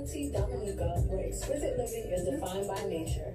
Realty Dominica, where exquisite living is defined by nature.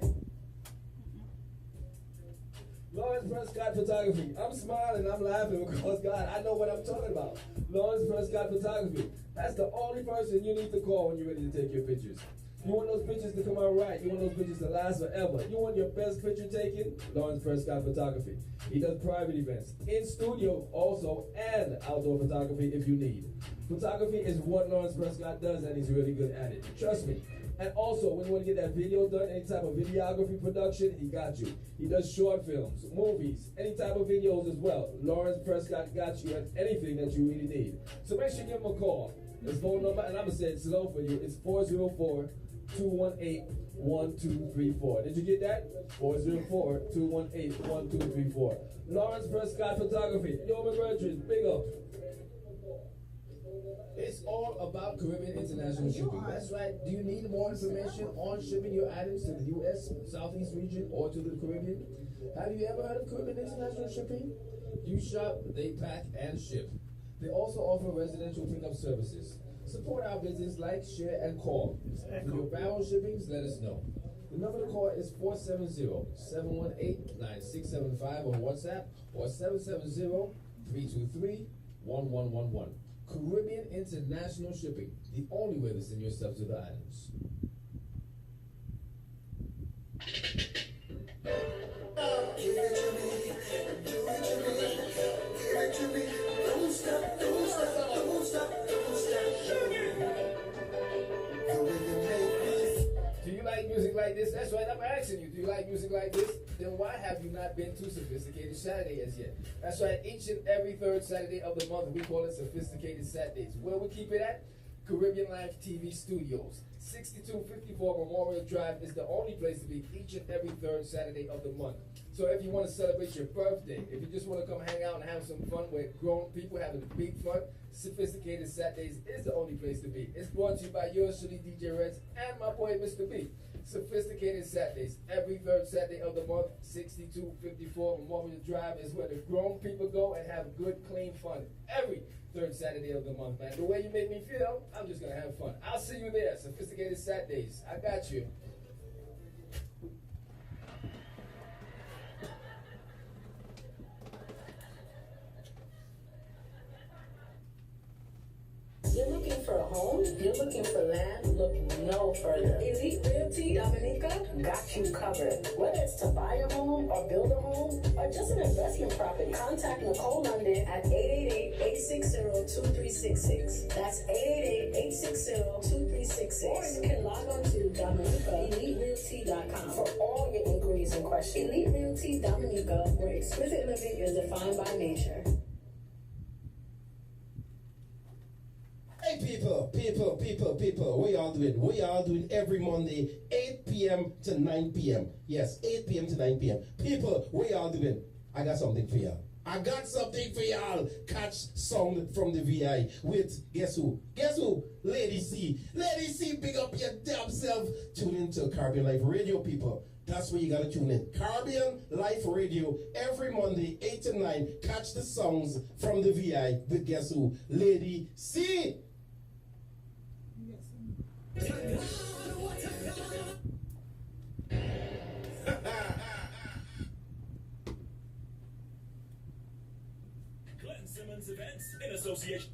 Lawrence Prescott Photography. I'm smiling, I'm laughing because, God, I know what I'm talking about. Lawrence Prescott Photography. That's the only person you need to call when you're ready to take your pictures. You want those pictures to come out right. You want those pictures to last forever. You want your best picture taken? Lawrence Prescott Photography. He does private events, in studio also, and outdoor photography if you need. Photography is what Lawrence Prescott does, and he's really good at it. Trust me. And also, when you want to get that video done, any type of videography production, he got you. He does short films, movies, any type of videos as well. Lawrence Prescott got you at anything that you really need. So make sure you give him a call. His phone number, and I'm going to say it slow for you, it's 404-218-1234. Did you get that? 404-218-1234. Lawrence Prescott Photography. Yo, my brethren, big up. It's all about Caribbean International Shipping. That's right. Do you need more information on shipping your items to the U.S., Southeast region, or to the Caribbean? Have you ever heard of Caribbean International Shipping? You shop, they pack, and ship. They also offer residential pickup services. Support our business, like, share, and call. For your barrel shippings, let us know. The number to call is 470-718-9675 on WhatsApp or 770-323-1111. Caribbean International Shipping, the only way to send your stuff to the islands. Do you like music like this? That's right, I'm asking you. Do you like music like this? Then why have you not been to Sophisticated Saturday as yet? That's right, each and every third Saturday of the month, we call it Sophisticated Saturdays. Where we keep it at? Caribbeanlifetv Studios. 6254 Memorial Drive is the only place to be each and every third Saturday of the month. So if you want to celebrate your birthday, if you just want to come hang out and have some fun with grown people having big fun, Sophisticated Saturdays is the only place to be. It's brought to you by yours truly, DJ Reds, and my boy, Mr. B. Sophisticated Saturdays, every third Saturday of the month, 6254 Memorial Drive is where the grown people go and have good, clean fun. Every third Saturday of the month, man. The way you make me feel, I'm just going to have fun. I'll see you there, Sophisticated Saturdays. I got you. You're looking for a home? You're looking for land? Look no further. Elite Realty Dominica got you covered. Whether it's to buy a home or build a home or just an investment property, contact Nicole London at 888-860-2366. That's 888-860-2366. Or you can log on to DominicaEliteRealty.com for all your inquiries and questions. Elite Realty Dominica, where exquisite living is defined by nature. Hey people, we are doing every Monday, 8 p.m. to 9 p.m. Yes, 8 p.m. to 9 p.m. People, we are doing, I got something for y'all. Catch sound from the VI with, guess who? Lady C. Lady C, big up your damn self. Tune into Caribbean Life Radio, people. That's where you gotta tune in. Caribbean Life Radio, every Monday, 8 to 9. Catch the songs from the VI with, guess who? Lady C. Glenn Simmons Events in association.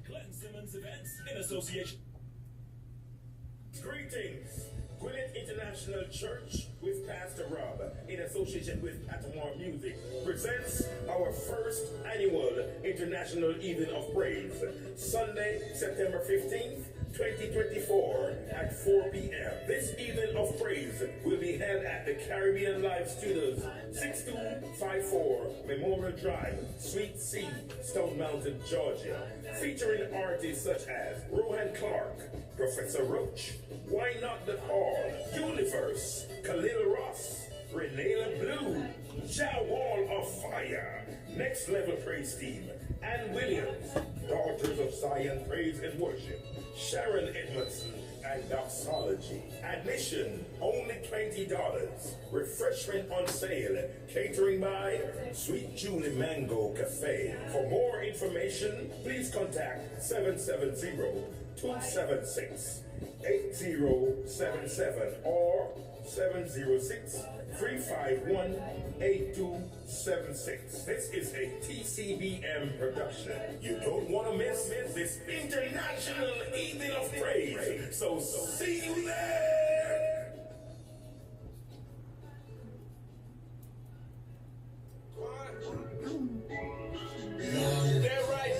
Glenn Simmons Events in association. Greetings. Gwinnett International Church with Pastor Rob in association with Patamore Music presents our first annual International Evening of Praise, Sunday, September 15th, 2024 at 4 p.m. This Evening of Praise will be held at the Caribbean Live Studios, 6254 Memorial Drive, Suite C, Stone Mountain, Georgia, featuring artists such as Rohan Clark, Professor Roach, Why Not the All, Universe, Khalil Ross, Renee Blue, Ja Wall of Fire, Next Level Praise Team, Ann Williams, Daughters of Zion Praise and Worship, Sharon Edmondson, and doxology. Admission only $20. Refreshment on sale. Catering by Sweet Julie Mango Cafe. For more information, please contact 770-276-8077 or 706-351-8276. This is a TCBM production. You don't want to miss this international evening of praise. So see you there. They're right,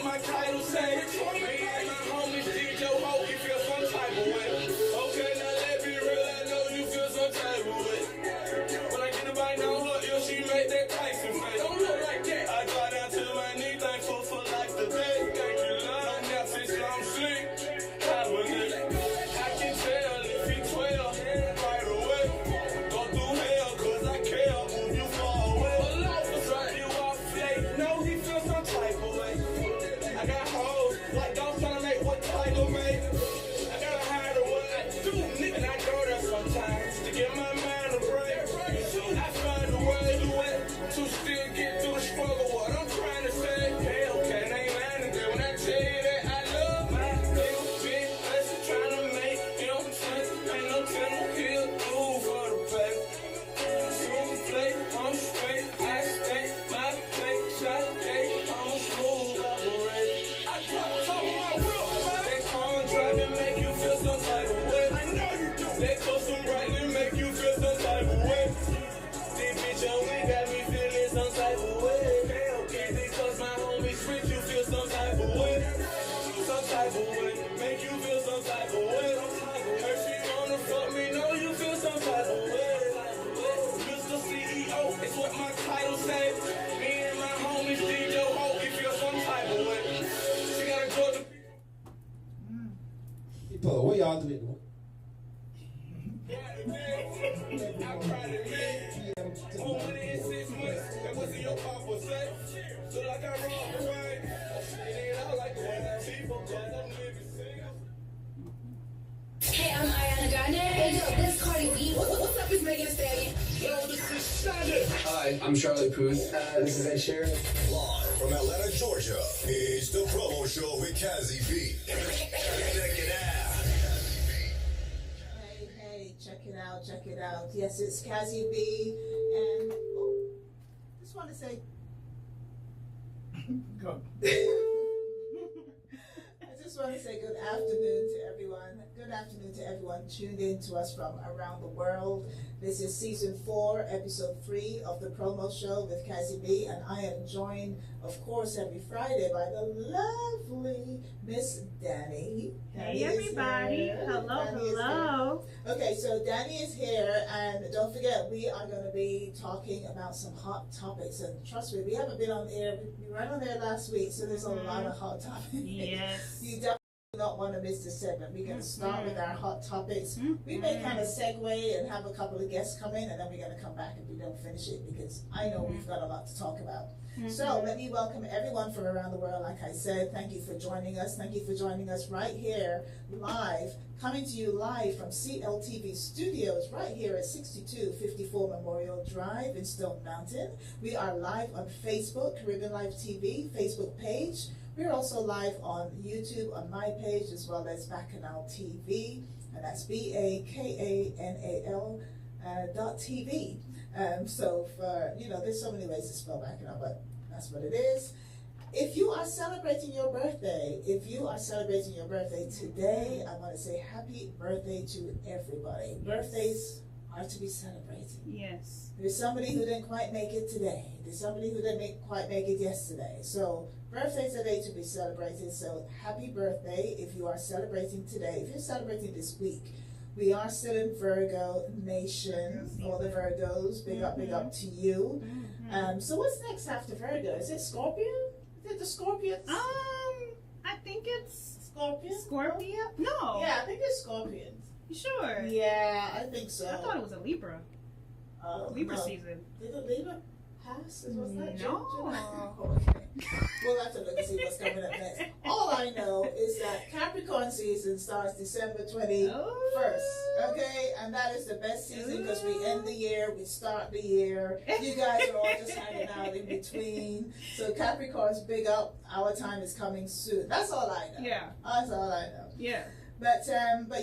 my title say, me and my homies did your hoe, you feel some type of way. Okay, now let me real, I know you feel some type of way. When I get the bite on her, yo, she make that Tyson face. Don't look like that. I got down to my knee, thankful for life today. Thank you, Lord. No nap since I'm sleep. Hibernate. I can tell if he 12, right away. Go through hell, cause I care, move you far away. You off late, no, he feels some type of way. I got hoes, like don't tryna make what Tiger made. I gotta hide what I do, nigga. And I go there sometimes to get my mind a break. I find a way to still get through the struggle. What I'm trying to say, hey, okay, they ain't lying there when I tell you that I love my little big blessing, trying to make him sense. Ain't no telling he'll do for the back. Super play, I'm straight, I stay, my play, shot, day, I'm smooth operator. I drop top of my wheel, that car driving make you feel some type of way. I know you do. That custom brightly make you feel some type of way. This bitch only got me feeling some type of way. Okay, because my homies rich, you feel some type of way. Some type of way, make you feel some type of way. Her she wanna fuck me, know you feel some type of way. Mr. CEO, it's what my title say. Me and my homies did your hoe, you feel some type of way. She gotta go to People, what y'all doing? I cried at me. 4 months, 6 months, that wasn't your papa say. So like I robbed the way. It ain't all like the one that people, cause I'm living single. Hey, I'm Ariana Grande. Hey, yo, this is Cardi B. What's up, it's Megan Thee Stallion. Yo, this is Shaggy. Hi, I'm Charlie Puth. This is Ed Sheeran. Live from Atlanta, Georgia, it's the promo show with Cazzy B. Check it out. Hey, check it out, check it out. Yes, it's Cazzy B, and just want to say, Go. I just want to say good afternoon to everyone. Good afternoon to everyone tuned in to us from around the world. This is season 4, episode 3 of the promo show with Cazzy B, and I am joined, of course, every Friday by the lovely Miss Danny. Hey everybody, hello, hello. Okay, so Danny is here, and don't forget, we are going to be talking about some hot topics, and trust me, we haven't been on air, we weren't on there last week, so there's a lot of hot topics. Yes. You definitely do not want to miss this segment. We're going to start with our hot topics. We may kind of segue and have a couple of guests come in, and then we're going to come back and we don't finish it, because I know we've got a lot to talk about. So let me welcome everyone from around the world. Like I said, thank you for joining us. Thank you for joining us right here, live, coming to you live from CLTV Studios, right here at 6254 Memorial Drive in Stone Mountain. We are live on Facebook, Caribbeanlifetv Facebook page. We're also live on YouTube on my page, as well as Bacchanal TV, and that's BAKANAL .TV. So for, there's so many ways to spell Bacchanal, but that's what it is. if you are celebrating your birthday, today, I want to say happy birthday to everybody. Birthdays are to be celebrated. Yes. There's somebody who didn't quite make it today. There's somebody who didn't quite make it yesterday. So birthdays are day to be celebrated. So happy birthday if you are celebrating today. If you're celebrating this week, we are still in Virgo Nation. All the Virgos, big up to you. So what's next after Virgo? Is it Scorpio? Is it the Scorpions? I think it's Scorpio. Scorpio? No. Yeah, I think it's Scorpions. You sure? Yeah, I think so. I thought it was a Libra. Libra season. Did the Libra pass? Was that No. Okay. We'll have to look and see what's coming up next. All I know is that Capricorn season starts December 21st. Okay? And that is the best season because we end the year, we start the year. You guys are all just hanging out in between. So Capricorn's big up. Our time is coming soon. That's all I know. Yeah. That's all I know. Yeah. But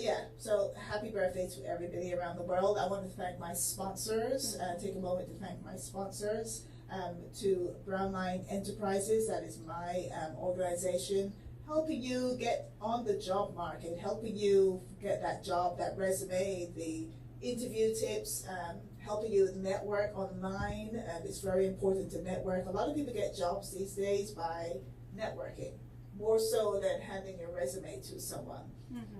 yeah, so happy birthday to everybody around the world. I want to thank my sponsors, take a moment to thank my sponsors, to Brownline Enterprises, that is my organization, helping you get on the job market, helping you get that job, that resume, the interview tips, helping you network online. It's very important to network. A lot of people get jobs these days by networking, more so than handing your resume to someone.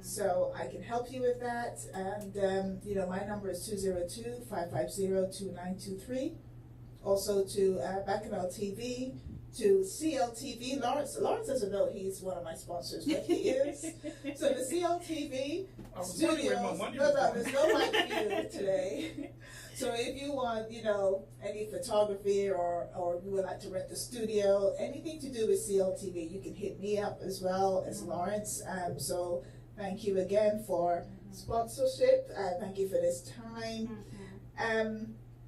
So I can help you with that, and my number is 202-550-2923. Also to Bacchanal TV, to CLTV. Lawrence doesn't know he's one of my sponsors, but he is. So the CLTV studios. There's no mic for you today. So if you want, any photography or you would like to rent the studio, anything to do with CLTV, you can hit me up as well as Lawrence. So thank you again for sponsorship. Thank you for this time.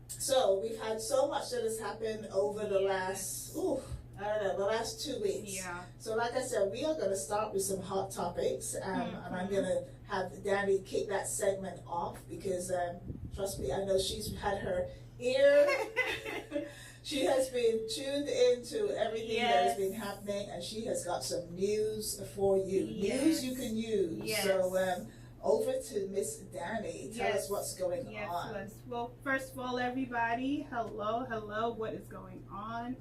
So we've had so much that has happened over the last, the last 2 weeks. Yeah. So like I said, we are going to start with some hot topics, and I'm going to have Danny kick that segment off because, trust me, I know she's had her ear. She has been tuned into everything that has been happening, and she has got some news for you. News you can use. Yes. So over to Miss Danny. Tell us what's going on. Yes. Well, first of all, everybody, hello, what is going on?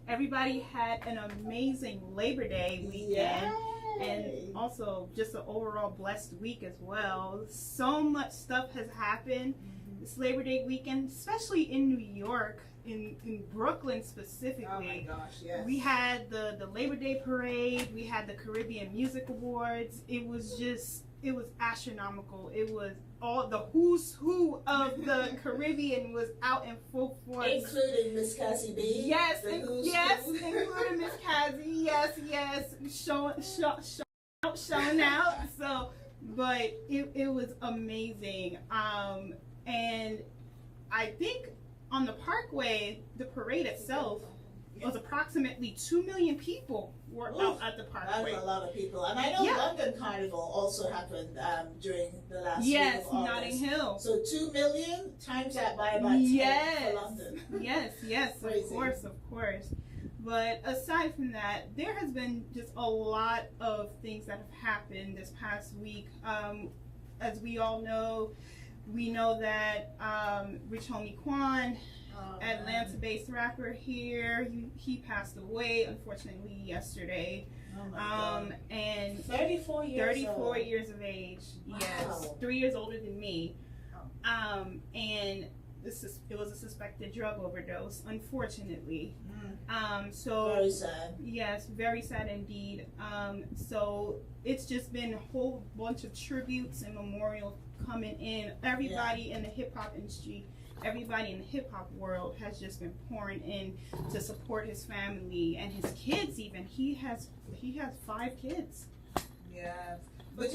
Everybody had an amazing Labor Day weekend. And also just an overall blessed week as well. So much stuff has happened this Labor Day weekend, especially in New York, in Brooklyn specifically. Oh my gosh, yes. We had the Labor Day parade, we had the Caribbean Music Awards. It was astronomical. It was all the who's who of the Caribbean was out in full force. Including Miss Cazzy B. Yes, including Miss Cazzy. Yes. Showing out. So, but it was amazing. And I think on the Parkway, the parade itself was approximately 2 million people were out at the Parkway. That's a lot of people. And I know London Carnival also happened during the last week of August. Notting Hill. So 2 million times that by about 10 for London. Yes, of course. But aside from that, there has been just a lot of things that have happened this past week. As we all know, we know that Rich Homie Quan, Atlanta-based rapper here, he passed away, unfortunately, yesterday. Oh my God. And 34 years of age. Wow. Yes, 3 years older than me. And it was a suspected drug overdose, unfortunately. So very sad. Yes, very sad indeed. So it's just been a whole bunch of tributes and memorials coming in. Everybody in the hip hop industry, everybody in the hip hop world has just been pouring in to support his family and his kids. Even he has 5 kids. Yeah, but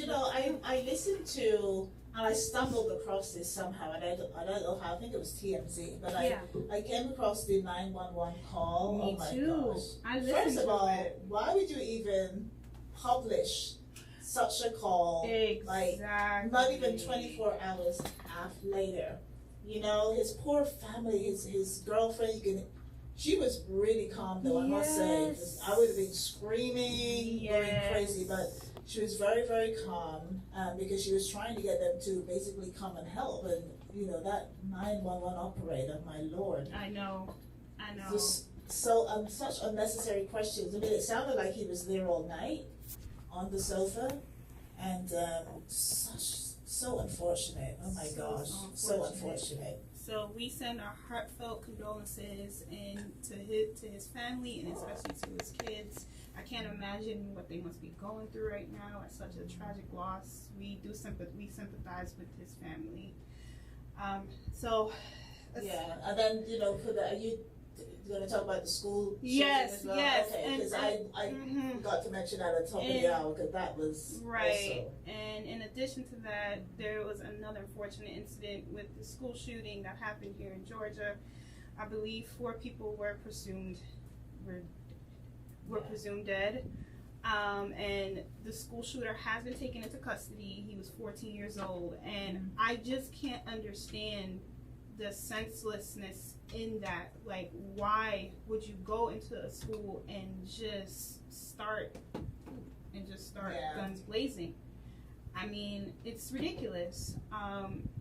I listened to, and I stumbled across this somehow, and I don't know how. I think it was TMZ, but I came across the 911 call. Me too. I listened. First of all, why would you even publish such a call? Exactly. Like not even 24 hours later. His poor family, his girlfriend. She was really calm, though, I must say. 'Cause I would have been screaming, going crazy, but she was very, very calm because she was trying to get them to basically come and help. And, you know, that 911 operator, my Lord. I know. Just such unnecessary questions. I mean, it sounded like he was there all night on the sofa. And so unfortunate. Oh, my gosh. So unfortunate. So we send our heartfelt condolences and to his family and especially to his kids. I can't imagine what they must be going through right now at such a tragic loss. We sympathize with his family. Yeah, and then are you going to talk about the school? Yes, as well? yes. Okay, because I forgot to mention that at the top of the hour because that was right. Also. And in addition to that, there was another unfortunate incident with the school shooting that happened here in Georgia. I believe 4 people were presumed dead. And the school shooter has been taken into custody. He was 14 years old, and I just can't understand the senselessness in that. Like, why would you go into a school and just start guns blazing? I mean, it's ridiculous.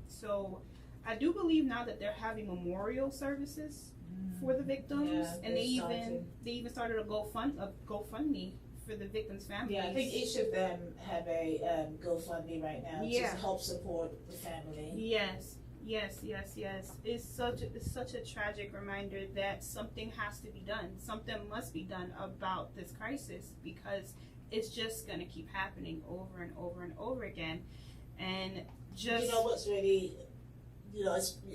So I do believe now that they're having memorial services for the victims, and they even started a GoFundMe for the victims' families. Yeah, I think each of them have a GoFundMe right now to help support the family. Yes. It's such a tragic reminder that something has to be done. Something must be done about this crisis because it's just going to keep happening over and over and over again. And just what's really,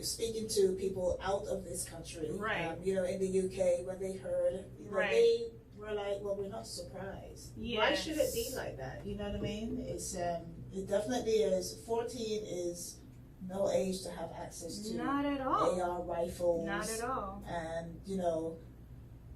speaking to people out of this country, right? In the UK, when they heard, they were like, "Well, we're not surprised. Yes. Why should it be like that?" You know what I mean? It's it definitely is. 14 is no age to have access to not at all AR rifles. Not at all. And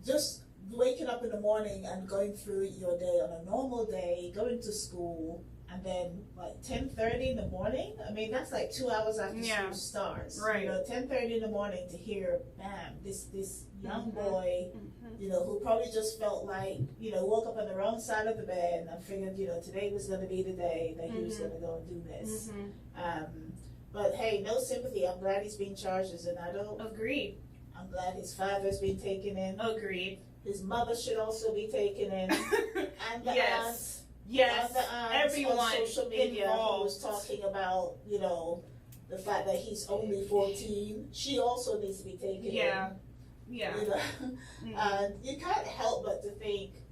just waking up in the morning and going through your day on a normal day, going to school, and then like 10:30 in the morning. I mean, that's like 2 hours after school starts. Right. 10:30 in the morning to hear, bam, this young boy, who probably just felt like, woke up on the wrong side of the bed and figured, today was going to be the day that he was going to go and do this. But hey, no sympathy. I'm glad he's being charged as an adult. Agreed. I'm glad his father's been taken in. Agreed. His mother should also be taken in. And the aunts. Yes. And the aunts everyone on social media involved. who was talking about, the fact that he's only 14. She also needs to be taken in. Yeah. And you can't help but to think,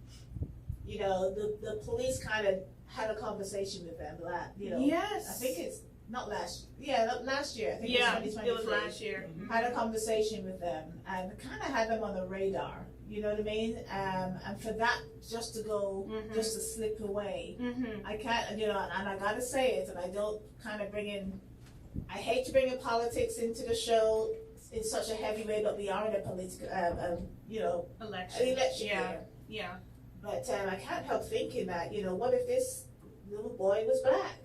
the police kind of had a conversation with them. Yes. I think it's not last year. Yeah, last year. I think it was last year. Had a conversation with them and kind of had them on the radar. You know what I mean? And for that just to go, just to slip away, I can't, and I gotta say it, and I don't kind of I hate to bring in politics into the show in such a heavy way, but we are in a political, election year. Yeah. But I can't help thinking that, what if this little boy was black?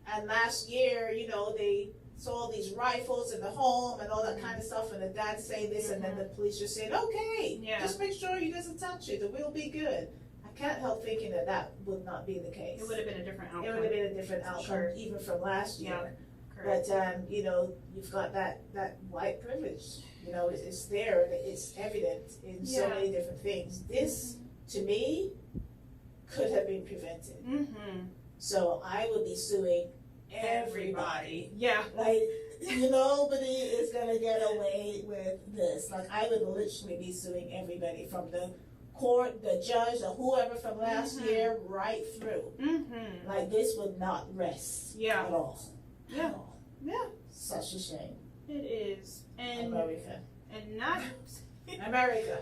And last year, they saw these rifles in the home and all that kind of stuff, and the dad say this, and then the police just said, okay, just make sure he doesn't touch it, it will be good. I can't help thinking that would not be the case. It would have been a different outcome. It would have been a different outcome, even from last year. Correct. But, you've got that white privilege. It's there, it's evident in so many different things. This, to me, could have been prevented. So I would be suing everybody. Yeah. Like, nobody is going to get away with this. Like, I would literally be suing everybody from the court, the judge, or whoever from last year, right through. Like, this would not rest at all. Yeah. At all. Yeah. Such a shame. It is. And America. And not America.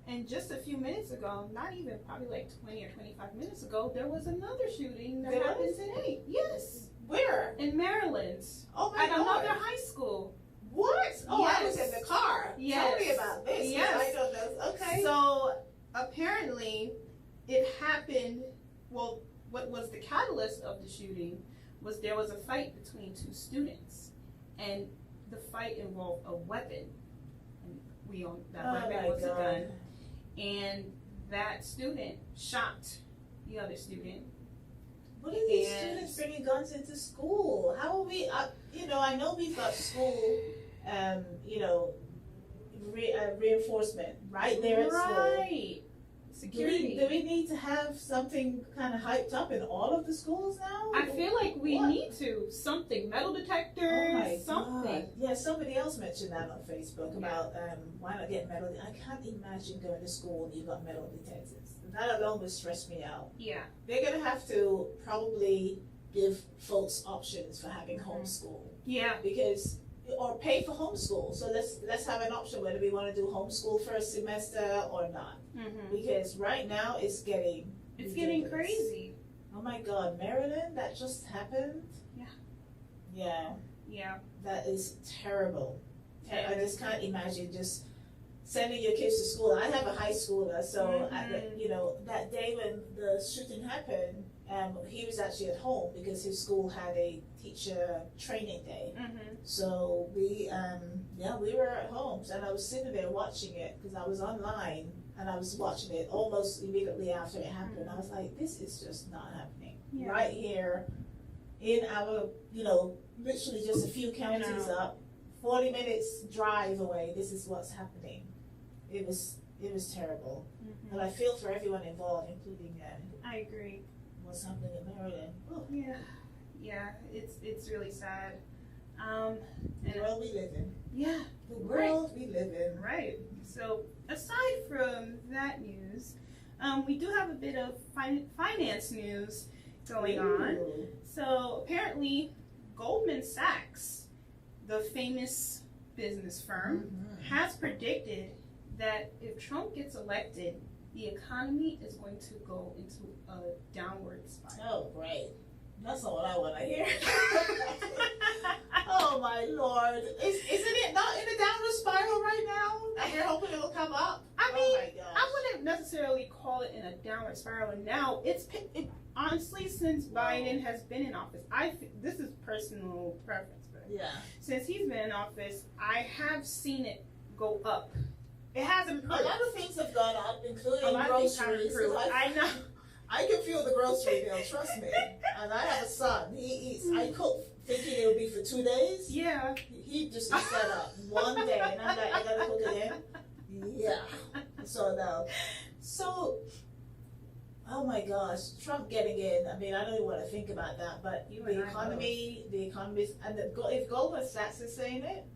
And just a few minutes ago, not even probably like 20 or 25 minutes ago, there was another shooting that happened today. Yes. Where? In Maryland. Oh my God. At another high school. What? Oh, I was in the car. Yes. Tell me about this. Yes. I don't know. Okay. So apparently it happened, well, what was the catalyst of the shooting was there was a fight between 2 students, and the fight involved a weapon. And that weapon was a gun, and that student shot the other student. What are these students bringing guns into school? How are we? I know we've got school, reinforcement right there at school. Right. Security. Do we need to have something kind of hyped up in all of the schools now? I feel like we need to. Something. Metal detectors, something. God. Yeah, somebody else mentioned that on Facebook about why not get metal. I can't imagine going to school and you've got metal detectors. That alone would stress me out. Yeah. They're going to have to probably give folks options for having homeschool. Yeah. Because, or pay for homeschool. So let's have an option whether we want to do homeschool for a semester or not. Mm-hmm. Because right now it's getting crazy. Oh my God, Maryland, that just happened. Yeah. That is terrible. I just can't imagine just sending your kids to school. I have a high schooler, so that day when the shooting happened, he was actually at home because his school had a teacher training day. Mm-hmm. So we were at home, and I was sitting there watching it because I was online and I was watching it almost immediately after it happened. I was like, this is just not happening right here in our, literally just a few counties up, 40 minutes drive away. This is what's happening. It was terrible, and I feel for everyone involved, including I agree. What's happening in Maryland? Oh. Yeah. It's really sad. The world we live in. Yeah, the world we live in. Right. So aside from that news, we do have a bit of finance news going on. So apparently, Goldman Sachs, the famous business firm, has predicted that if Trump gets elected, the economy is going to go into a downward spiral. Oh, great. That's not what I want to hear. Oh, my Lord. Isn't it not in a downward spiral right now? And we're hoping it'll come up? I mean, I wouldn't necessarily call it in a downward spiral now. Honestly, since Biden has been in office, this is personal preference, but since he's been in office, I have seen it go up. It has improved. A lot of things have gone up, including a lot groceries. Of things have improved. I know. I can feel the grocery bill, trust me. And I have a son. He eats. I cook thinking it would be for 2 days. Yeah. He just eats that up one day. And I'm like, I gotta cook again. Yeah. So now. So, oh my gosh, Trump getting in. I mean, I don't even want to think about that. But the economy, and if Goldman Sachs is saying it,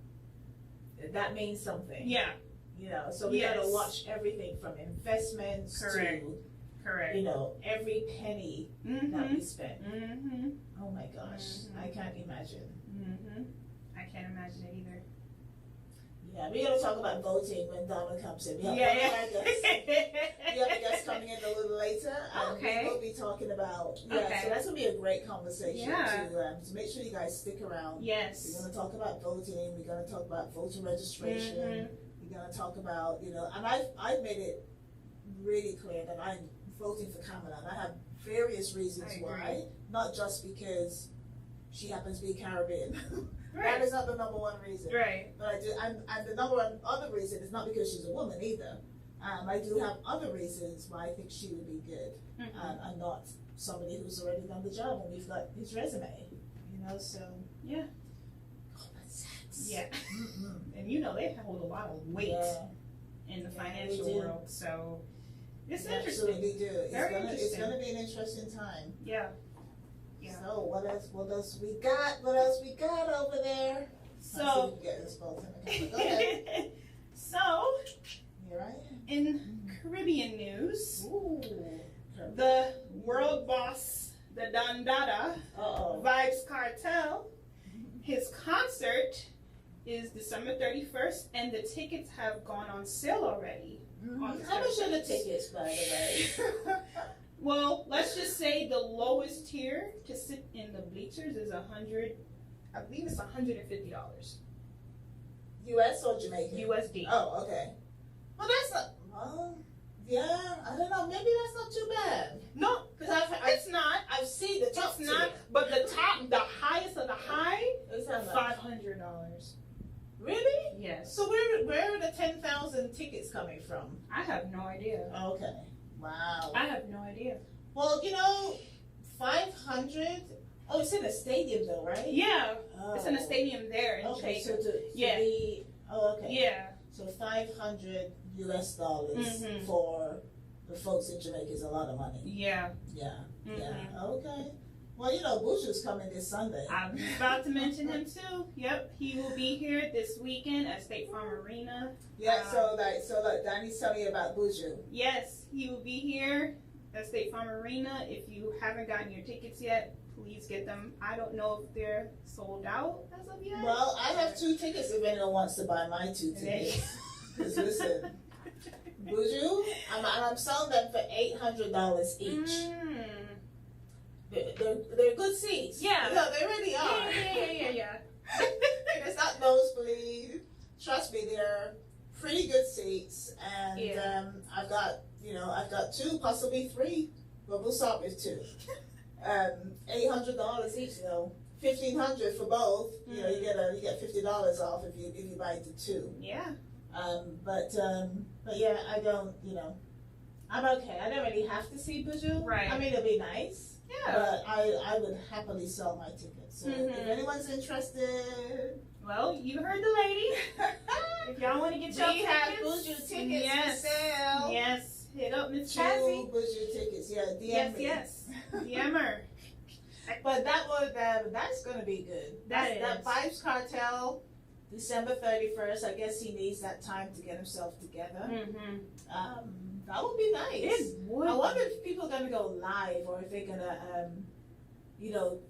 that means something. Yeah. So we gotta watch everything from investments to every penny that we spend. Oh my gosh, I can't imagine. I can't imagine it either. Yeah, we're gonna talk about voting when Donald comes in. We have a guest coming in a little later, and we will be talking about. So that's gonna be a great conversation. To make sure you guys stick around. Yes, we're gonna talk about voting. We're gonna talk about voter registration. We're gonna talk about and I've made it really clear that I'm voting for Kamala, and I have various reasons why. Not just because she happens to be Caribbean. That is not the number one reason. Right. But I do, and the number one other reason is not because she's a woman either. I do have other reasons why I think she would be good, and not somebody who's already done the job. And we've got his resume, So yeah. Goldman Sachs. Yeah. And they hold a lot of weight in the financial world, so it's interesting. Absolutely do. It's gonna be an interesting time. Yeah. So what else we got? What else we got over there? So get this both in the camera. Go ahead. So here I am. In Caribbean news, the world boss, the Don Dada, Vibes Cartel, his concert is December 31st, and the tickets have gone on sale already. How much are the tickets, by the way? Well, let's just say the lowest tier to sit in the bleachers is $100. I believe it's $150. U.S. or Jamaican? USD. Oh, okay. Well, that's not. Well, yeah, I don't know. Maybe that's not too bad. No, because it's not. I've seen the top. It's not. But the highest of the high is $500. Really? Yeah. Yes. So where are the 10,000 tickets coming from? I have no idea. Okay. Wow. I have no idea. Well, 500. Oh, it's in a stadium though, right? Yeah. Oh. It's in a stadium there in Okay, Jamaica. so to Yeah. be, okay. Yeah. So $500 Mhm. for the folks in Jamaica is a lot of money. Yeah. Yeah. Mhm. Yeah. Okay. Well, Buju's coming this Sunday. I was about to mention him too. Yep, he will be here this weekend at State Farm Arena. Yeah. So like Danny's telling you about Buju. Yes, he will be here at State Farm Arena. If you haven't gotten your tickets yet, please get them. I don't know if they're sold out as of yet. Well, I have 2 tickets if anyone wants to buy my 2 tickets. Because listen, Buju, I'm selling them for $800 each. They're good seats. Yeah. No, they really are. Yeah. And it's not nosebleed. Trust me, they're pretty good seats. And I've got 2, possibly 3, but we'll start with 2. $800 each, $1,500 for both. You get $50 off if you buy the 2. Yeah. But yeah, I don't. I'm okay. I don't really have to see Buju. Right. I mean, it'll be nice. Yeah. But I would happily sell my tickets. So if anyone's interested, well, you heard the lady. If y'all want to get your we have tickets, Buju tickets for sale. Yes. Hit up Miss 2 Cazzy. Buju tickets. Yeah, DM me. Yes. DM her. But that's gonna be good. That Vibes Cartel, December 31st. I guess he needs that time to get himself together. Mm-hmm. That would be nice. It would. I wonder if people are gonna go live or if they're gonna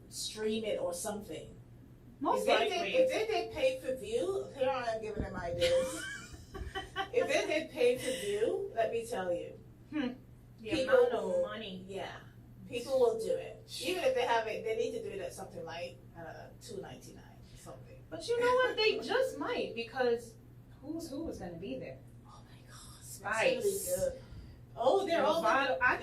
stream it or something. Most if likely. If they did pay per view, here I am giving them ideas. If they did pay per view, let me tell you, The amount of money. Yeah, people will do it. Even if they have it, they need to do it at something like $2.99 something. But you know what? They just might, because who was going to be there? Oh my God, Spice. Really good. Oh, they're all. I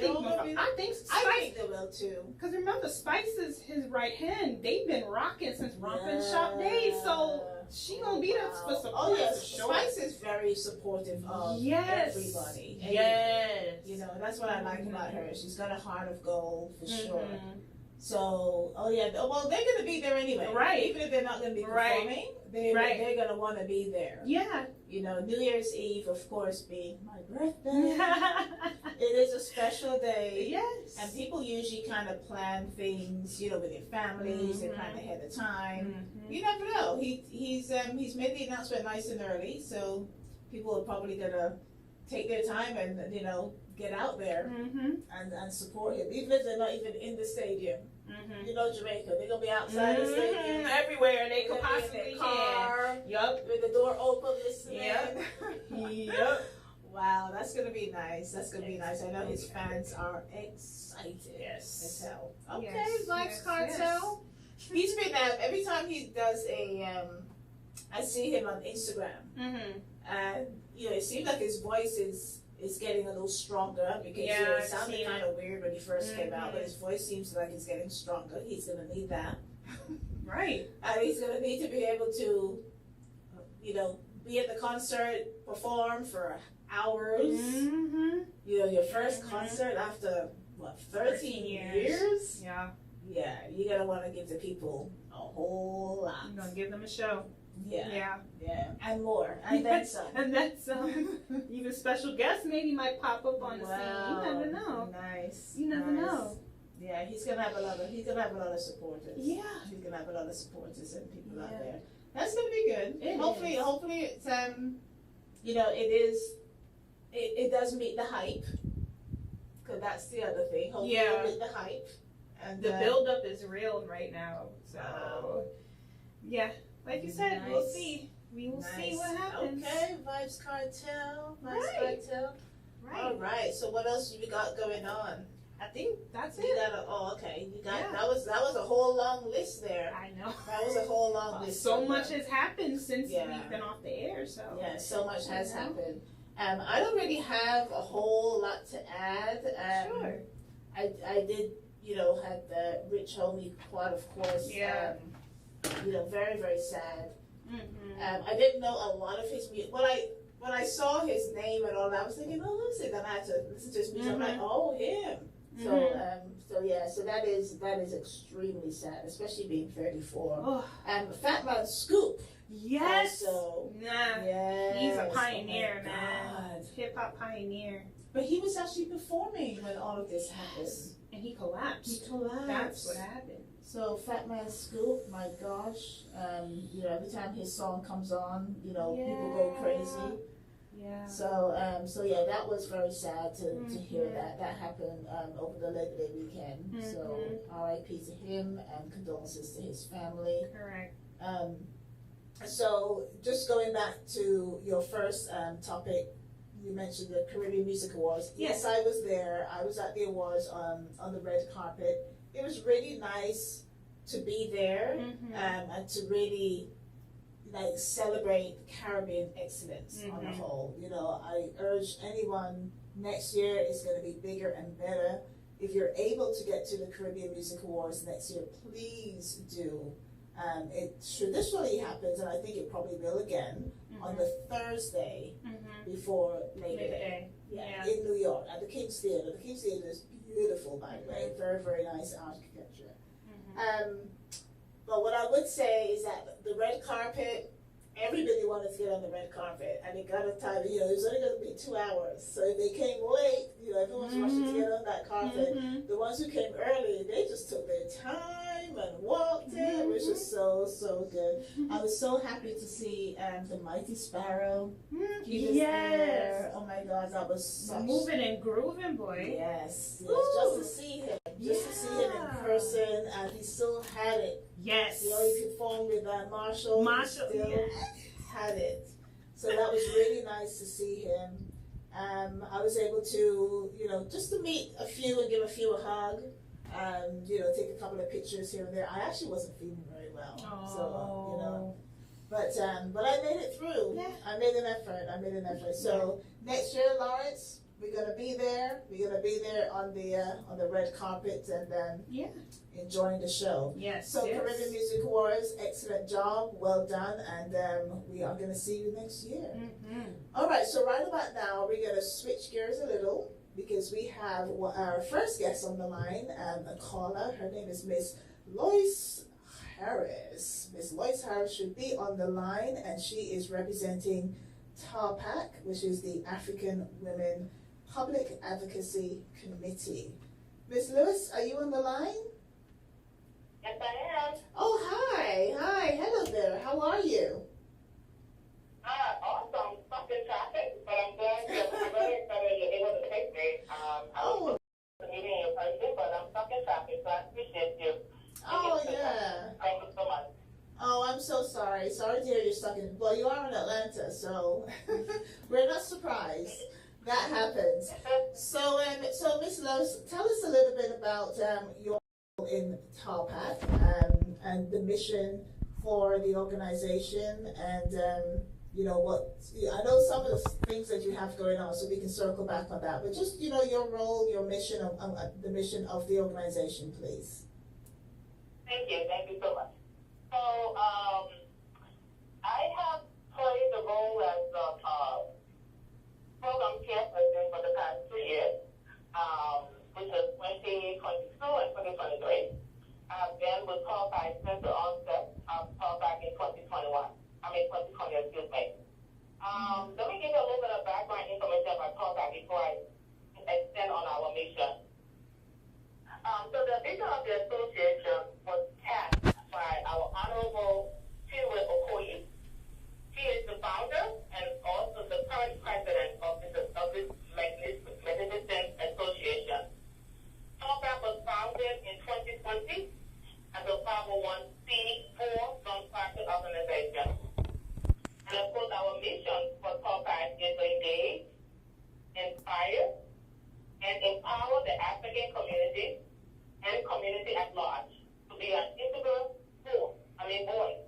think Spice. They will too. Because remember, Spice is his right hand. They've been rocking since Rompin' Shop days, so she gonna be there for support. Oh yes, Spice is very supportive of everybody. Yes. That's what I like about her. She's got a heart of gold for sure. So, they're gonna be there anyway. Right. Even if they're not gonna be performing, they're gonna want to be there. Yeah. New Year's Eve, of course, being my birthday. It is a special day. Yes. And people usually kind of plan things, with their families and plan ahead of time. You never know. He's made the announcement nice and early, so people are probably gonna take their time and get out there and support him, even if they're not even in the stadium. Jamaica, they're gonna be outside the stadium, everywhere they could in possibly their car. Yup. With the door open, listening. Yep. Wow, that's gonna be nice. That's gonna be nice. I know his fans are excited. Yes. As hell. Okay, Yes, Vibes Cartel. He's been every time he does I see him on Instagram, and it seems like his voice is getting a little stronger because it sounded kind of weird when he first came out, but his voice seems like it's getting stronger. He's gonna need that, right? And he's gonna need to be able to, be at the concert, perform for hours. Your first concert after 13 years? Yeah. Yeah, you're gonna want to give the people a whole lot. You're gonna give them a show. Yeah, and more, and then some. And then some. Even special guests maybe might pop up on the scene. You never know. Nice. You never know. Yeah, he's gonna have a lot of supporters. Yeah. He's gonna have a lot of supporters and people out there. That's gonna be good. Hopefully it's it does meet the hype. Cause that's the other thing. Hopefully it'll meet the hype. And the build up is real right now. So yeah. Like you said, we'll see. We will see what happens. Okay, Vibes Cartel. Cartel. Right. All right. So what else do we got going on? I think that's it. Okay. You got that was a whole long list there. I know. That was a whole long list. So much has happened since we've been off the air. So so much has happened. I don't really have a whole lot to add. Sure. I did, had the Rich Homie quad, of course. Yeah. Very, very sad. I didn't know a lot of his music. When I saw his name and all that, I was thinking, oh, who's it? Then I had to listen to his music. I'm like, oh, him. So that is extremely sad, especially being 34. Fat Man Scoop. Yes. Also, yes. He's a pioneer, man. Hip hop pioneer. But he was actually performing when all of this happened. And he collapsed. That's what happened. So Fat Man Scoop, my gosh, every time his song comes on, people go crazy. Yeah. So that was very sad to hear that happened over the Labor Day weekend. So R.I.P. to him and condolences to his family. Correct. So just going back to your first topic, you mentioned the Caribbean Music Awards. Yes, I was there. I was at the awards on the red carpet. It was really nice to be there and to really celebrate Caribbean excellence on the whole. I urge anyone, next year is going to be bigger and better. If you're able to get to the Caribbean Music Awards next year, please do. It traditionally happens, and I think it probably will again, on the Thursday before Labor Day. In New York, at the King's Theater. The King's Theater is beautiful, by the way. Very, very nice architecture. But what I would say is that the red carpet, everybody wanted to get on the red carpet, and it got a time, it was only going to be 2 hours. So if they came late, everyone's rushing to get on that carpet. The ones who came early, they just took their time and walked in, which was so, so good. I was so happy to see the Mighty Sparrow. He was there. Oh my God, that was such... Moving and grooving, boy. Yes. Just to see him. Just to see him in person, and he still had it. Yes. He performed with Marshall. Still had it. So that was really nice to see him. I was able to, just to meet a few and give a few a hug. Take a couple of pictures here and there. I actually wasn't feeling very well. But I made it through. Yeah. I made an effort. So next year, Lawrence, we're gonna be there. We're gonna be there on the red carpet and enjoying the show. Yes. So Caribbean Music Awards, excellent job, well done, and we are gonna see you next year. All right. So right about now, we're gonna switch gears a little because we have our first guest on the line, a caller. Her name is Miss Lois Harris. Miss Lois Harris should be on the line, and she is representing TARPAC, which is the African Women Public Advocacy Committee. Miss Lewis, are you on the line? Yes, I am. Oh, hi. Hello there. How are you? Awesome. Stuck in traffic, but I'm glad I'm very excited you're able to take me. I was meeting in person, but I'm stuck in traffic, so I appreciate you. Oh, yeah. Thank you so much. Oh, I'm so sorry. Sorry to hear you're stuck in. Well, you are in Atlanta, so we're not surprised. That happens. So Miss Lois, tell us a little bit about your role in TARPAC and the mission for the organization, and what I know some of the things that you have going on, so we can circle back on that. But just your role, your mission, the mission of the organization, please. Thank you so much. So I have played the role as a program chairperson for the past 2 years, which was 2022 and 2023. Then with TARPAC since the onset of TARPAC in 2020, excuse me. Let me give you a little bit of background information about TARPAC before I extend on our mission. So the vision of the association was tasked by our Honorable Chinwe Okoye. She is the founder and also the current president of this magnificent association. TARPAC was founded in 2020 as a 501c4 nonprofit organization. And of course, our mission for TARPAC is to engage, inspire, and empower the African community and community at large to be an integral voice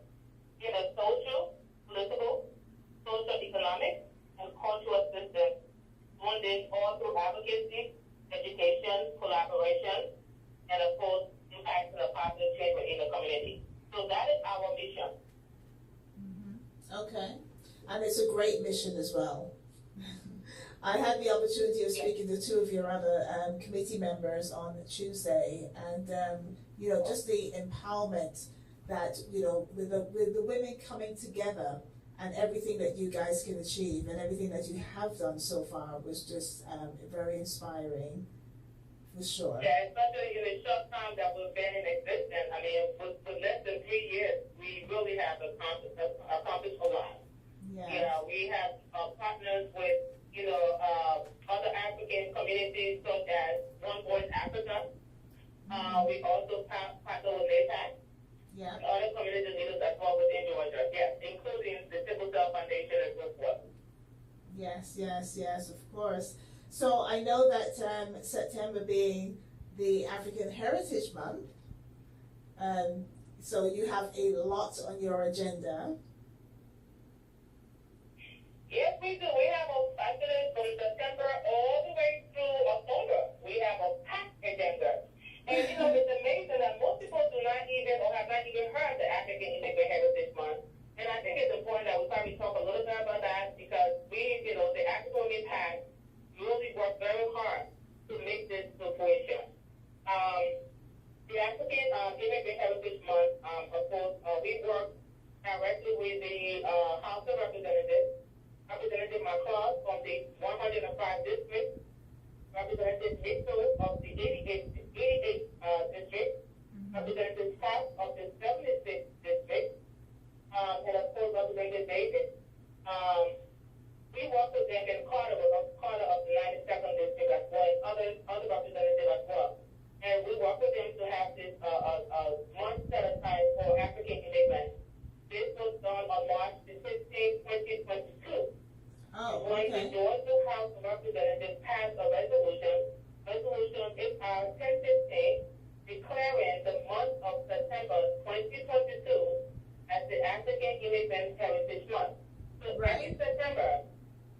in a social, political, economic, and cultural system, doing this all through advocacy, education, collaboration, and of course, impacting a positive change in the community. So that is our mission. and it's a great mission as well. I had the opportunity of speaking to two of your other committee members on Tuesday, and you know, just the empowerment that, you know, with the women coming together and everything that you guys can achieve and everything that you have done so far was just very inspiring, for sure. Yeah, especially in the short time that we've been in existence. I mean, with less than 3 years, we really have accomplished a lot. Yeah. You know, we have partners with, you know, other African communities such as One Voice Africa. We also partner with NAPAC. Yeah. And other community leaders as well within Georgia. Yes, including the Civil Cell Foundation as well. Yes, of course. So I know that September being the African Heritage Month, so you have a lot on your agenda. Yes, we do. We have actually from September all the way through October. We have a packed agenda. And you know, it's amazing that most people do not even or have not even heard the African Immigrant Heritage Month. And I think it's important that we probably talk a little bit about that because we, you know, the African Women Pact really worked very hard to make this to fruition. The African Immigrant Heritage Month, of course, we work directly with the House of Representatives, Representative Macron from the 105 district, Representative Mitchell of the 88 district, Representative Scott of the 76 district, and of course Representative David. We work with them in Carter of the 92nd district as well, and other representatives as well. And we work with them to have this month set aside for African immigrants. This was done on March the 16th, 2022. When the Georgia House of Representatives passed a resolution is 1015, declaring the month of September 2022 as the African Immigrant Heritage Month. So every September,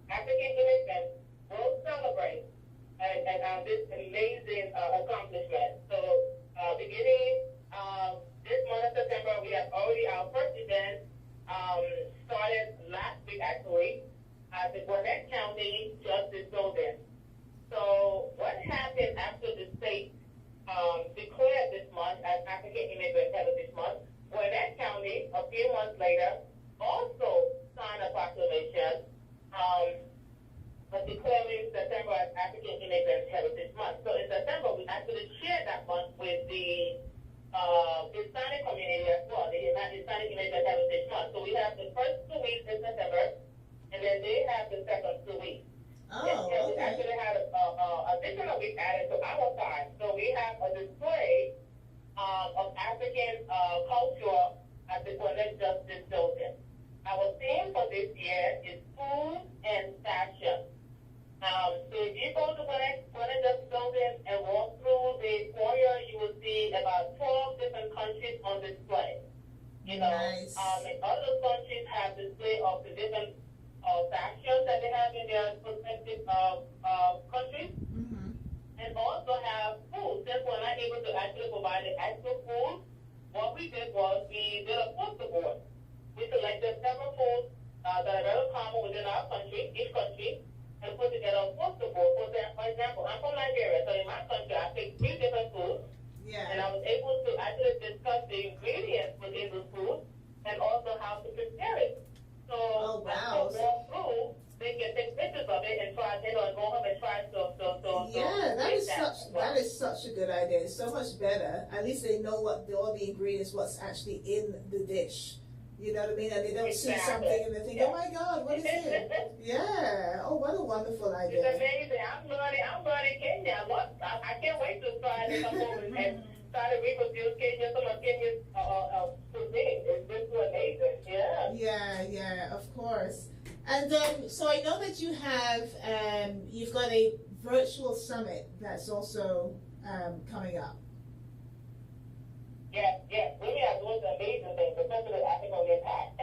African immigrants will celebrate and this amazing accomplishment. So beginning this month of September, we have already our first event started last week actually at the Gwinnett County Justice Building. So what happened after the state declared this month as African Immigrant Heritage Month? Gwinnett County, a few months later, also signed a proclamation declaring September as African Immigrant Heritage Month. So in September, we actually shared that month with the Hispanic community as well, the Hispanic Immigrant Heritage Month. So we have the first 2 weeks in September, and then they have the second 2 weeks. And we actually had a additional week added to our time. So we have a display of African culture at the Gwinnett Justice Building. Our theme for this year is food and fashion. So if you go to Gwinnett Justice Building and walk through the foyer, you will see about 12 different countries on display. You know, and other countries have display of the different factions that they have in their respective countries, and also have food. Since we're not able to actually provide the actual food, what we did was we did a poster board. We selected several foods that are very common within our country, each country, and put together a poster board. For example, I'm from Nigeria, so in my country I picked 3 different foods, and I was able to actually discuss the ingredients within the food and also how to prepare it. So when they walk through, they can take pictures of it and try, you know, and go home and try that is such a good idea. It's so much better. At least they know what all the ingredients, what's actually in the dish. You know what I mean? And they don't see something and they think, oh my God, what is it? Yeah. Oh, what a wonderful idea. It's amazing. I'm learning Kenya. I can't wait to try to come over and try to reproduce Kenya, some of Kenya's cuisine. It's just so amazing. Yeah, of course. And so I know that you have, you've got a virtual summit that's also coming up. Yes. Women are doing some amazing things, especially the African Women Pact.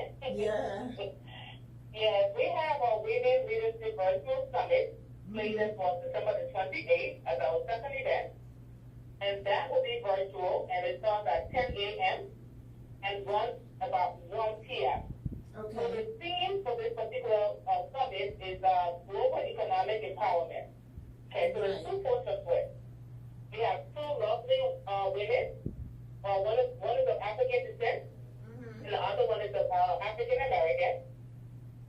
Yes, we have our Women Leadership Virtual Summit slated for September the 28th as our second event. And that will be virtual, and it starts at 10 a.m. and runs about 1 p.m. So the theme for this particular one is of African descent, and the other one is of African American.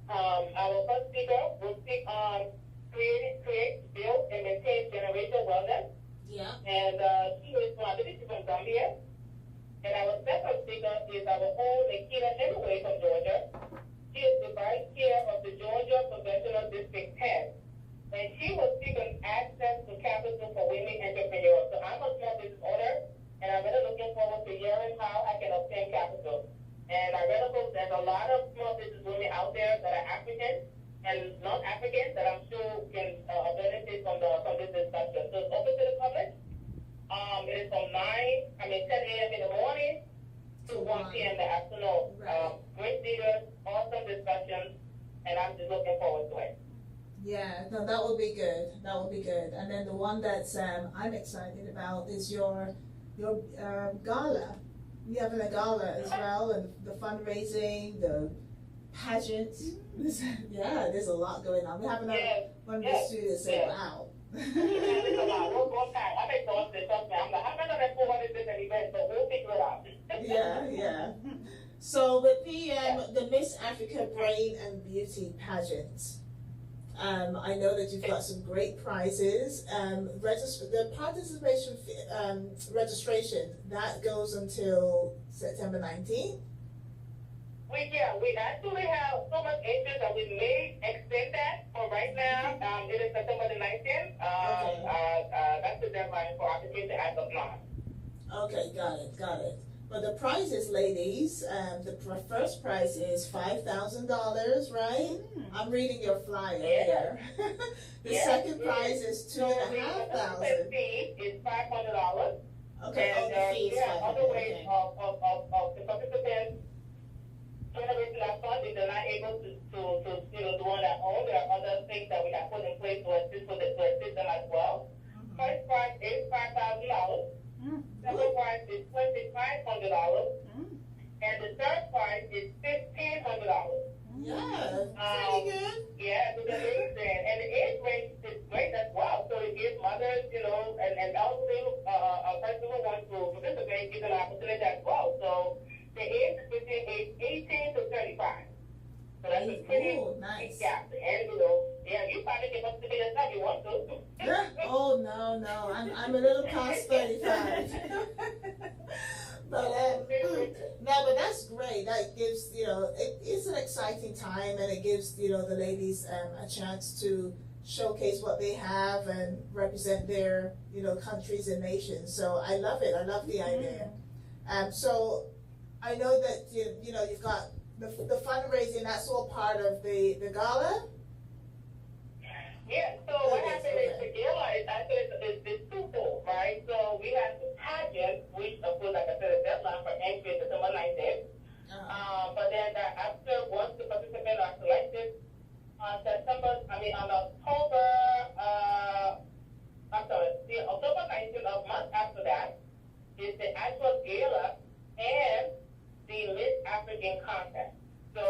Our first speaker will speak on create, build, and maintain generational wellness. Yeah. And she is from, I believe she's from Gambia. And our second speaker is our own Nikita Hemingway from Georgia. She is the vice chair of the Georgia Professional District 10. And she will speak on access to capital for women entrepreneurs. So I'm a small business owner, and I'm really looking forward to hearing how I can obtain capital. And I read about there's a lot of small business women out there that are African and non-African that I'm sure can benefit from this discussion. So it's open to the public. It is from 10 a.m. in the morning to 1 p.m. in the afternoon. Right. Great leaders, awesome discussions, and I'm just looking forward to it. Yeah, no, that would be good. That would be good. And then the one that I'm excited about is your gala. You're having a gala as well, and the fundraising, the pageants. Yeah, there's a lot going on. We're having one of the students say, wow. There's a lot. I'm exhausted. I'm like, I'm not going to know what is this an event, but we'll figure it out. Yeah. So with the Miss Africa Brain and Beauty pageant, I know that you've got some great prizes. The participation registration, that goes until September 19th. We actually have so much interest that we may extend that for right now. It is September the 19th. That's the deadline for application as of now. Okay, got it. But the prizes, ladies, the first prize is $5,000, right? I'm reading your flyer here. The second prize is $2,500. The fee is $500. Okay, and the fee is $500. Other ways of the participants generating that fund if they're not able to do on their own. There are other things that we have put in place to assist them as well. First prize is $5,000. Second prize is $2,500, and the third prize is $1,500. Yeah, pretty good. Yeah, it's amazing, and the age range is great as well. So it gives mothers, and elderly a person who wants to participate, gives an opportunity as well. So the age is between age 18 to 35. So that's a pretty big gap, and you probably can participate as time you want to. Oh no, I'm a little past 35. But that's great. That gives it's an exciting time, and it gives the ladies a chance to showcase what they have and represent their countries and nations. So I love it. I love the idea. So I know that you've got the fundraising. That's all part of the gala. Yeah, so what happened is the gala is actually it's twofold, right? So we have the pageant, which of course, like I said, the deadline for entry is September 19th. But then once the participants are selected, on October 19th of month after that is the actual gala and the Miss African contest. So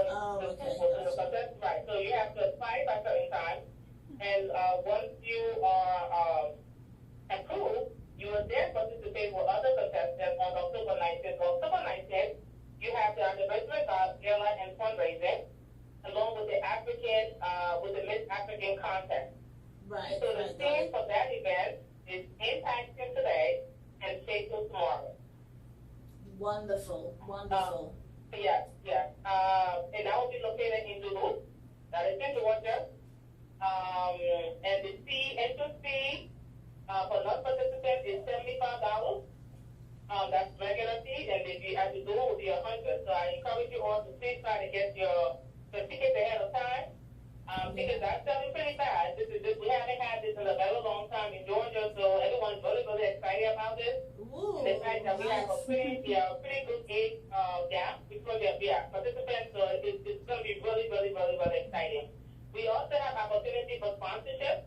right. So you have to apply by certain time. And once you are approved, you will then participate with other contestants on October 19th. On October 19th, you have the anniversary gala and fundraising, along with the Miss African contest. Right. So the theme for that event is impacting today and shaping tomorrow. Wonderful. Yes. And that will be located in Duluth. That is in Georgia. And the entrance fee for non-participants is $75. That's regular fee, and if you have to do it, will be $100. So I encourage you all to please try to get the tickets ahead of time. Tickets are selling pretty fast. We haven't had this in a very long time in Georgia, so everyone's really, really excited about this. And the fact that we have a pretty good age gap between participants, so it's going to be really, really, really, really exciting. We also have opportunity for sponsorship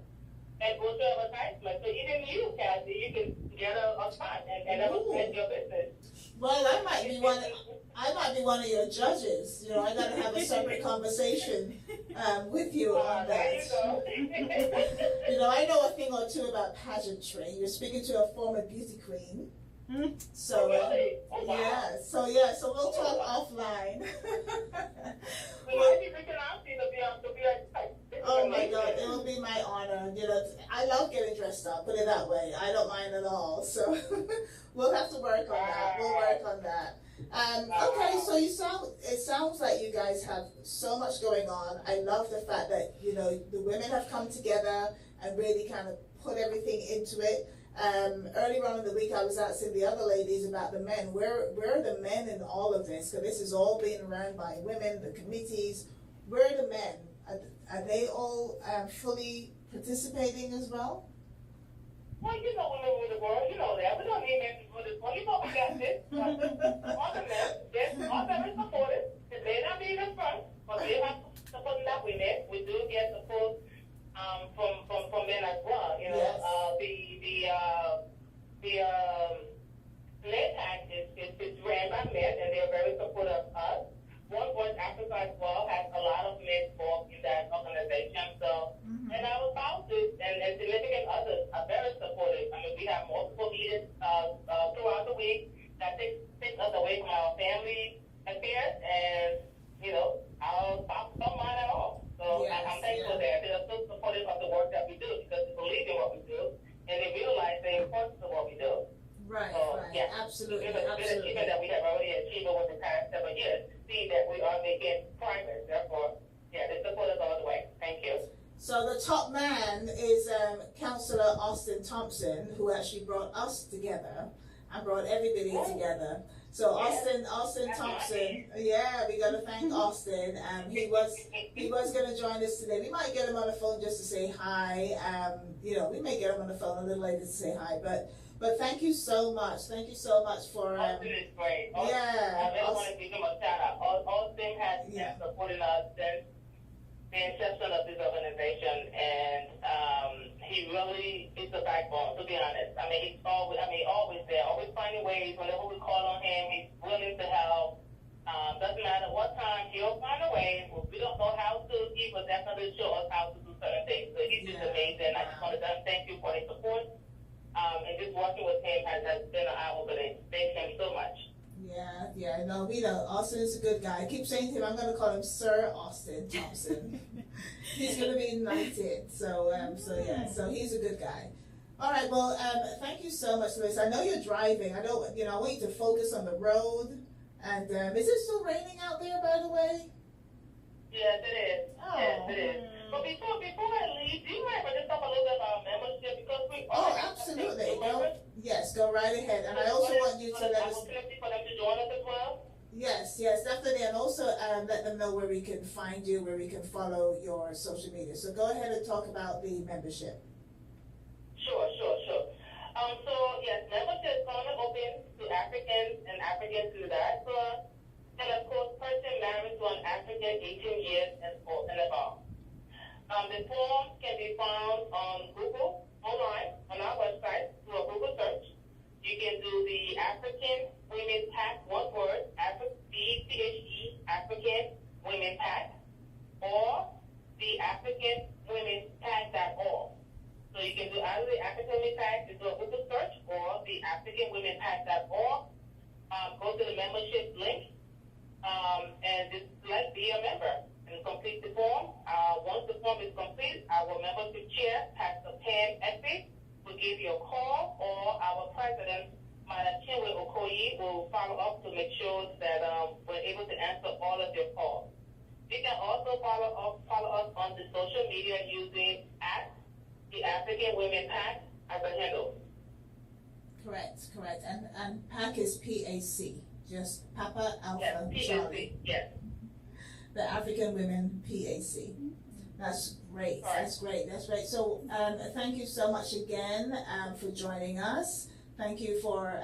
and also advertisement. So even you, Cazzy, you can get a spot and represent your business. Well, I might be one of your judges. I got to have a separate conversation with you on that. There you go. I know a thing or two about pageantry. You're speaking to a former beauty queen. So, Yeah, so we'll talk offline. Oh my God, it will be my honor. You know, I love getting dressed up. Put it that way. I don't mind at all. So we'll have to work on that. We'll work on that. Okay, so it sounds like you guys have so much going on. I love the fact that, you know, the women have come together and really kind of put everything into it. Earlier on in the week, I was asking the other ladies about the men. Where are the men in all of this? Because this is all being run by women, the committees. Where are the men? Are they all fully participating as well? Well, you know, women rule the world. You know that. We don't need men to rule this world. You know we got this. All the men, they're all very supportive. They may not be in the front, but they have support in that women. We do get support from men as well. You know, yes. The NATAC is ran by men, and they're very supportive of us. One Voice Africa as well has a lot of men involved in that organization. So, and our spouses and significant others are very supportive. I mean, we have multiple meetings throughout the week that take us away from our family affairs, and you know, our spouses don't mind at all. So yes, I'm thankful that they're so supportive of the work that we do because they believe in what we do and they realize the importance of what we do. Right, so, right, yeah, absolutely, absolutely. Even that we have already achieved over the past 7 years, see that we are making progress. Therefore, yeah, they support us all the way. Thank you. So the top man is Councillor Austin Thompson, who actually brought us together and brought everybody together. So Austin Thompson, yeah, we got to thank Austin. He was going to join us today. We might get him on the phone just to say hi. You know, we may get him on the phone a little later to say hi, but thank you so much. Thank you so much for. Austin is great. Yeah. I really want to give him a shout out. Austin has been supporting us since the inception of this organization, and he really is the backbone, to be honest. I mean, he's always there, always finding ways. Whenever we call on him, he's willing to help. Doesn't matter what time, he'll find a way. We don't know how to, he will definitely show us how to do certain things. So he's just amazing. I just want to thank you for his support. And just working with him has been an eye-opening. Thank him so much. Yeah, no, we know. Austin is a good guy. I keep saying to him, I'm going to call him Sir Austin Thompson. He's going to be knighted. So he's a good guy. All right, well, thank you so much, Liz. I know you're driving. I want you to focus on the road. And is it still raining out there, by the way? Yes, it is. Oh. Yes, it is. But before I leave, do you mind if I just talk a little bit about membership? Because we absolutely. Go right ahead. And I also want you to let us. Opportunity for them to join us as well. Yes, definitely. And also let them know where we can find you, where we can follow your social media. So go ahead and talk about the membership. Sure. So yes, membership is going to open to Africans and Africans in the diaspora, and of course, person married to an African 18 years and above. The forms can be found on Google, online, on our website, through a Google search. You can do the African Women Pack, one word, AFRICAN African Women Pack, or the African Women Pack.org. So you can do either the African Women Pack, you do a Google search, or the African Women Pack.org. Go to the membership link, and just select be a member and complete the form. Once the form is complete, our membership chair, Pastor Pam Essie, will give you a call, or our president, Madam Chinwe Okoye, will follow up to make sure that we're able to answer all of your calls. You can also follow us on the social media using the African Women Pack as a handle. Correct. And PAC is PAC, just Papa Alpha Charlie. Yes. The African Women PAC. That's great. That's great. So thank you so much again for joining us. Thank you for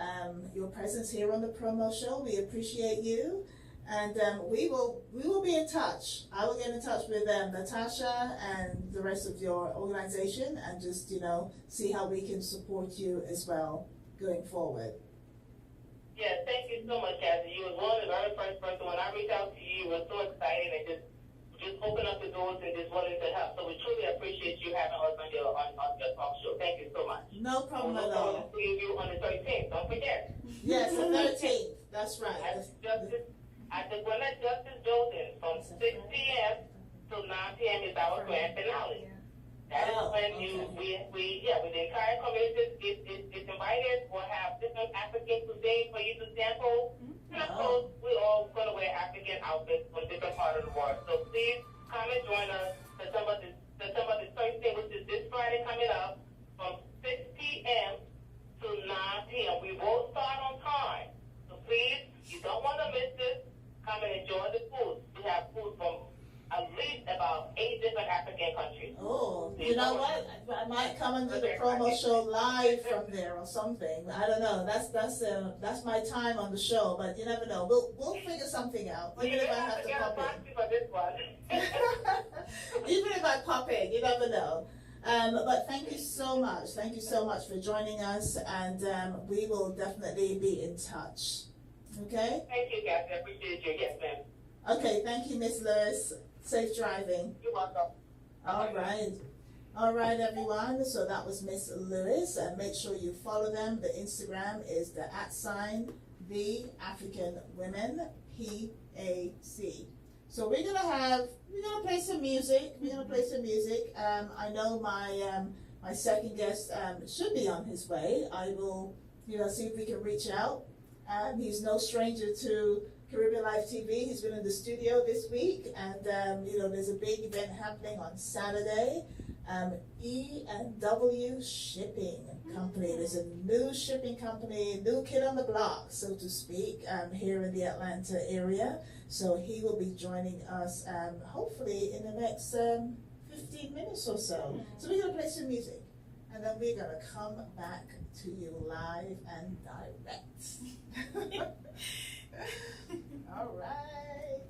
your presence here on the promo show. We appreciate you. And we will be in touch. I will get in touch with Natasha and the rest of your organization and just, see how we can support you as well going forward. Yes, thank you so much, Cazzy. You was one of the very first person. When I reached out to you, you were so excited and just open up the doors and just willing to help. So we truly appreciate you having us on your talk show. Thank you so much. No problem at all. We'll see you on the 13th. Don't forget. Yes, the 13th. That's right. At the Gwinnett Justice Building from 6 p.m. to 9 p.m. is our grand finale. That is when the entire community is invited. We'll have different African cuisine for you to sample. And of course, we're all going to wear African outfits from different parts of the world. So please come and join us December the 13th, which is this Friday coming up, from 6 p.m. to 9 p.m. We will start on time. So please, you don't want to miss this. Come and enjoy the food. We have food from at least about 8 different African countries. Oh, you know what? I might come and do the promo show live from there or something. I don't know. That's my time on the show, but you never know. We'll figure something out. Well, even if I have to pop in. For this one. Even if I pop in, you never know. But thank you so much. Thank you so much for joining us, and we will definitely be in touch. Okay? Thank you, guys. I appreciate you. Yes, ma'am. Okay, thank you, Miss Lewis. Safe driving. You're welcome. All right. All right, everyone. So that was Miss Lewis. And make sure you follow them. The Instagram is the @The African Women, PAC. So we're gonna play some music. I know my second guest should be on his way. I will, see if we can reach out. He's no stranger to Caribbeanlifetv. He's been in the studio this week, and there's a big event happening on Saturday. E&W Shipping Company. There's a new shipping company, new kid on the block, so to speak, here in the Atlanta area. So he will be joining us hopefully in the next 15 minutes or so. So we're going to play some music, and then we're going to come back to you live and direct. All right.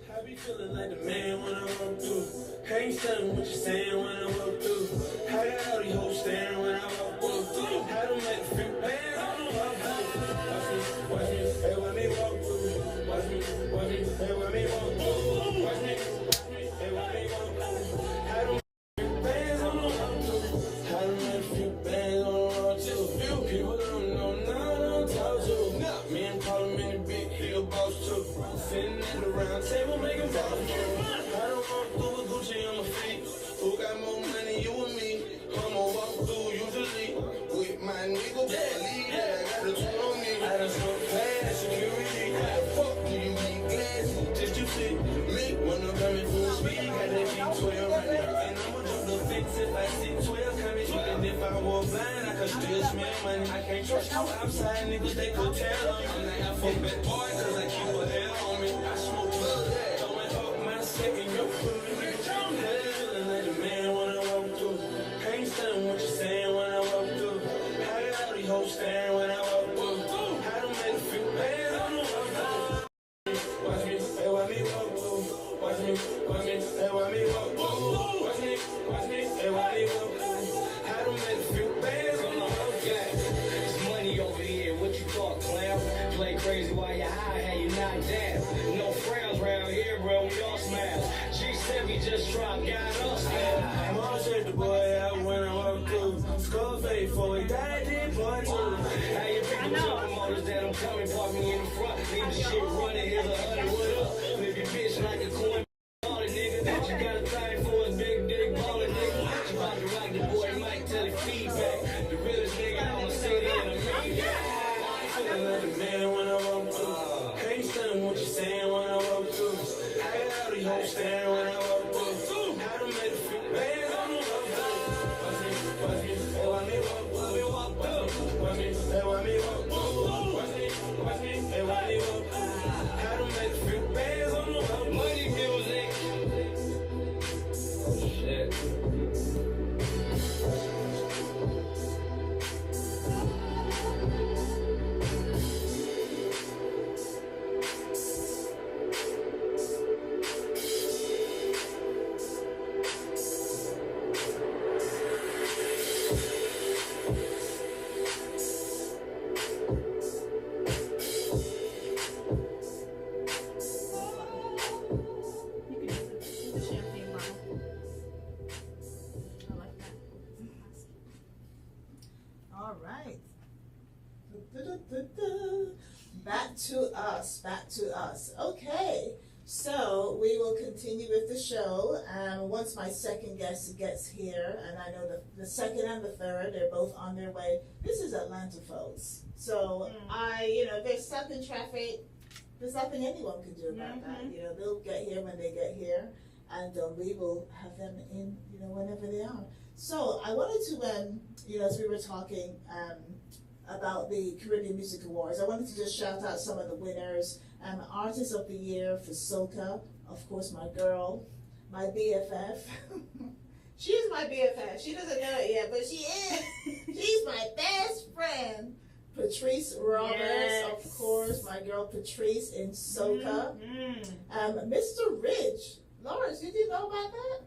I be feeling like the man when I walk through. Ain't something what you saying when I walk through. I got all these hoes staring when I walk through. I don't make a few bands on the walk through. Watch me, hey, when me walk through. Watch me, hey, when me walk through. Watch me, hey, when me walk through. I don't make a few bands on the walk through. I don't make a few bands on the walk through. Few people don't know none I don't talk to. Me and Paul in the big hill boss too. Sitting at the round table making balls. I don't walk through with Gucci on my feet. Who got more money, you or me? I'ma walk through usually with my nigga. Believe that I got a tool on me. I done so fast, security. How the fuck do you need glasses? Just to see me when I'm coming full speed. Got that V12 running. And I'ma jump the fence if I see 12 coming. Even if I walk blind, I can still smell money. I can't trust no outside niggas, they could tell on me. I fuck that boy, cause I keep a hell on me. I smoke blood, throwing up my second, your food. Feeling like a man when I walk through. Ain't something what you saying when I walk through. I got all these hoes staring when I walk through. I don't make a few bands on the walk through. Watch me, hey, watch me walk through. Watch me, hey, watch me walk through. Watch me, hey, watch me walk through. I don't make a few bands on the walk through. It's money over here, what you thought, clown? Play crazy while you high, how you knocked down. No frowns round here, bro, we all smiles. G7 just dropped, got us now. Mom said the boy out when I walk through. Scarface for he died, did part two. How you pick the jumping motors that I'm coming, park me in the front. Leave the shit running, here's 100, what up? Flip your bitch like a coin, all the nigga. That you got a thing for a big dick, baller nigga. You about to rock the boy Mike, tell the feedback. The realest nigga on the city and the media. Feeling like a man when I walk through. Ain't something what you saying when I walk through. I got all these hoes staring when I walk through. I done made a few bands on the walk through. Watch me, hey, watch me walk through. Watch me, hey, watch me walk through. Watch me, hey, watch me walk through. I done made a few bands on the walk through. Money music. Oh shit. Back to us. Okay, so we will continue with the show. Once my second guest gets here, and I know the second and the third, they're both on their way. This is Atlanta, folks. So if they're stuck in traffic, there's nothing anyone can do about that. They'll get here when they get here, and we will have them in, whenever they are. So I wanted to, as we were talking about the Caribbean Music Awards, I wanted to just shout out some of the winners. Artist of the Year for Soca, of course, my girl, my BFF. She's my BFF. She doesn't know it yet, but she is. She's my best friend. Patrice Roberts, of course, my girl Patrice in Soca. Mr. Ridge. Lawrence, did you know about that?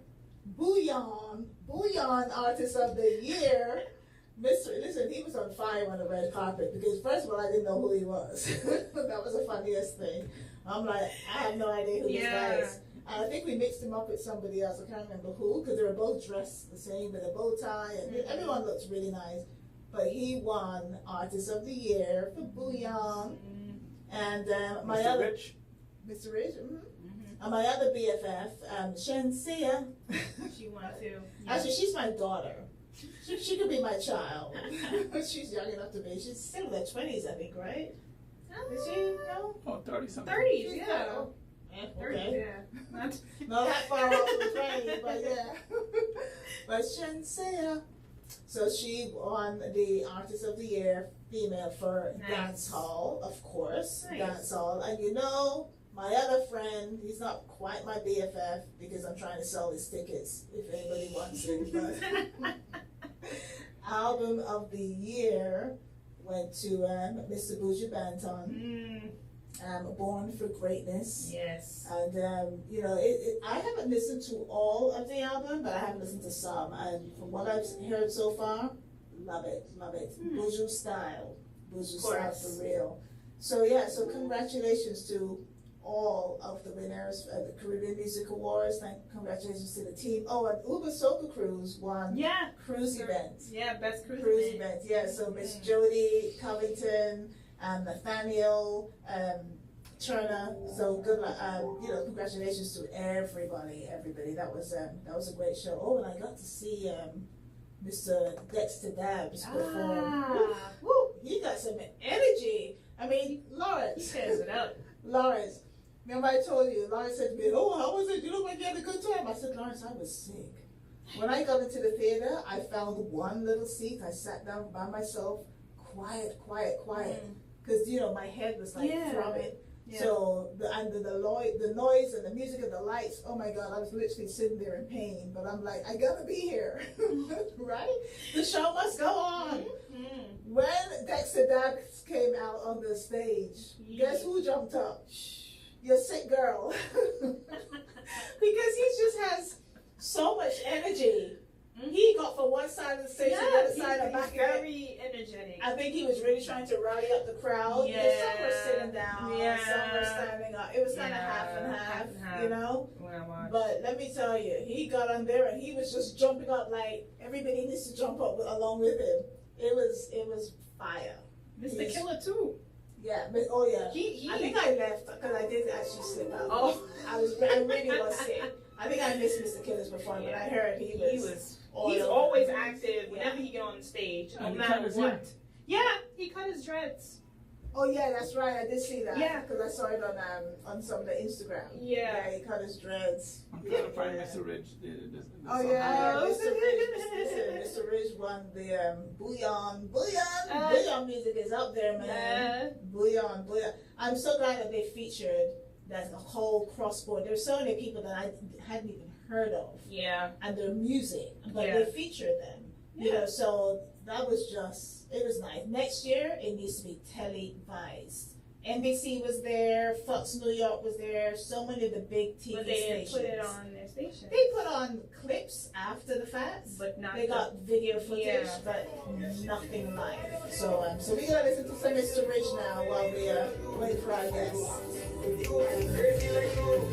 Bouillon Artist of the Year. Listen, he was on fire on the red carpet because first of all, I didn't know who he was. That was the funniest thing. I'm like, I have no idea who this guy is. And I think we mixed him up with somebody else. I can't remember who, because they were both dressed the same with a bow tie, and everyone looked really nice. But he won Artist of the Year for Bouillon. And my other Rich. Mr. Rich. And my other BFF, Shensia. She won too. Actually, she's my daughter. She could be my child. She's young enough to be. She's still in her 20s, I think, right? Is she? No? Oh, 30-something. 30s, yeah. Okay. Yeah. Not that far off the 20s, but yeah. But Shensia. So she won the Artist of the Year female for Dance Hall, of course. Nice. Dance Hall. And my other friend, he's not quite my BFF because I'm trying to sell his tickets if anybody wants it. But Album of the Year went to Mr. Buju Banton. Born for Greatness. Yes. And I haven't listened to all of the album, but I have listened to some. And from what I've heard so far, love it. Buju style for real. So so congratulations to all of the winners at the Caribbean Music Awards. Congratulations to the team. Oh, and Uber Soca Cruise won cruise event. Yeah, best cruise event. Yeah, so Miss Jody Covington and Nathaniel Turner. So good luck. Congratulations to everybody. That was a great show. Oh, and I got to see Mr. Dexter Dabbs perform. Woo, he got some energy. I mean, Lawrence. He tears it up. Lawrence. Remember I told you, Lawrence said to me, "Oh, how was it? You look like you had a good time." I said, "Lawrence, I was sick." When I got into the theater, I found one little seat. I sat down by myself, quiet. Because, my head was like throbbing. Yeah. So, the noise and the music and the lights, oh my God, I was literally sitting there in pain. But I'm like, I gotta be here, right? The show must go on. When Dexter Dabbs came out on the stage, guess who jumped up? Your sick girl. Because he just has so much energy. He got from one side of the stage to the other side and back again. Very energetic. I think he was really trying to rally up the crowd. Yeah. Some were sitting down, some were standing up. It was kind of half and half. But let me tell you, he got on there and he was just jumping up like everybody needs to jump up along with him. It was fire. Mr. Killer too. Yeah. Oh yeah. I think I left because I did actually slip out. Oh, I really was sick. I think I missed Mr. Killer's performance, but I heard he was. He's always active whenever he get on the stage, no matter what. Yeah, he cut his dreads. Oh yeah, that's right. I did see that. Yeah, because I saw it on some of the Instagram. Yeah, he cut his dreads. I'm trying to find Mr. Ridge. Oh yeah, Mr. Ridge won the Bouillon music is up there, man. Bouillon. I'm so glad that they featured that whole cross-board. There's so many people that I hadn't even heard of. Yeah, and their music, but they featured them. Yeah. So that was it was nice. Next year, it needs to be televised. NBC was there, Fox New York was there, so many of the big TV stations. But they put it on their station. They put on clips after the fact, but not. They got video footage, but nothing live. So we gotta listen to some Mr. Ridge now while we wait for our guests. Crazy like you.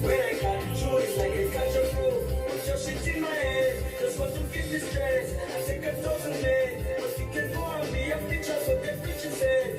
When I got the choice, like I got your proof. Put your shit in my head, just want to get this stress. I take 1,000 men, but you can go on me, I'm the trust what that bitch said.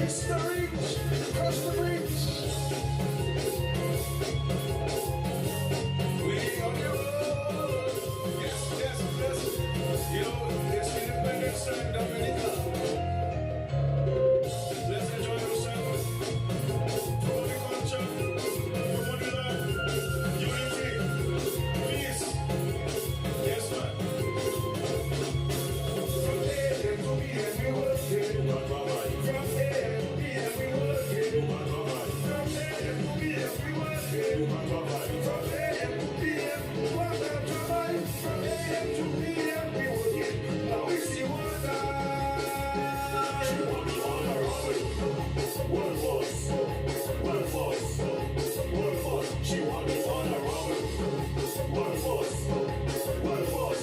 Mr. Rich, cross the bridge. We on the road. Yes, yes, yes. You know, it's Independence Day, Dominica. Let's enjoy ourselves. Promote the culture, promote the love, unity, peace. Yes, man. From A to B, and we work it. From A to B, and we work it. From A to B, and we work it. From A to B, and we work it. From A to B, and we work it. Now we see what she want me on her own. World boss, world boss, world boss. She want me on her own. World boss, world boss,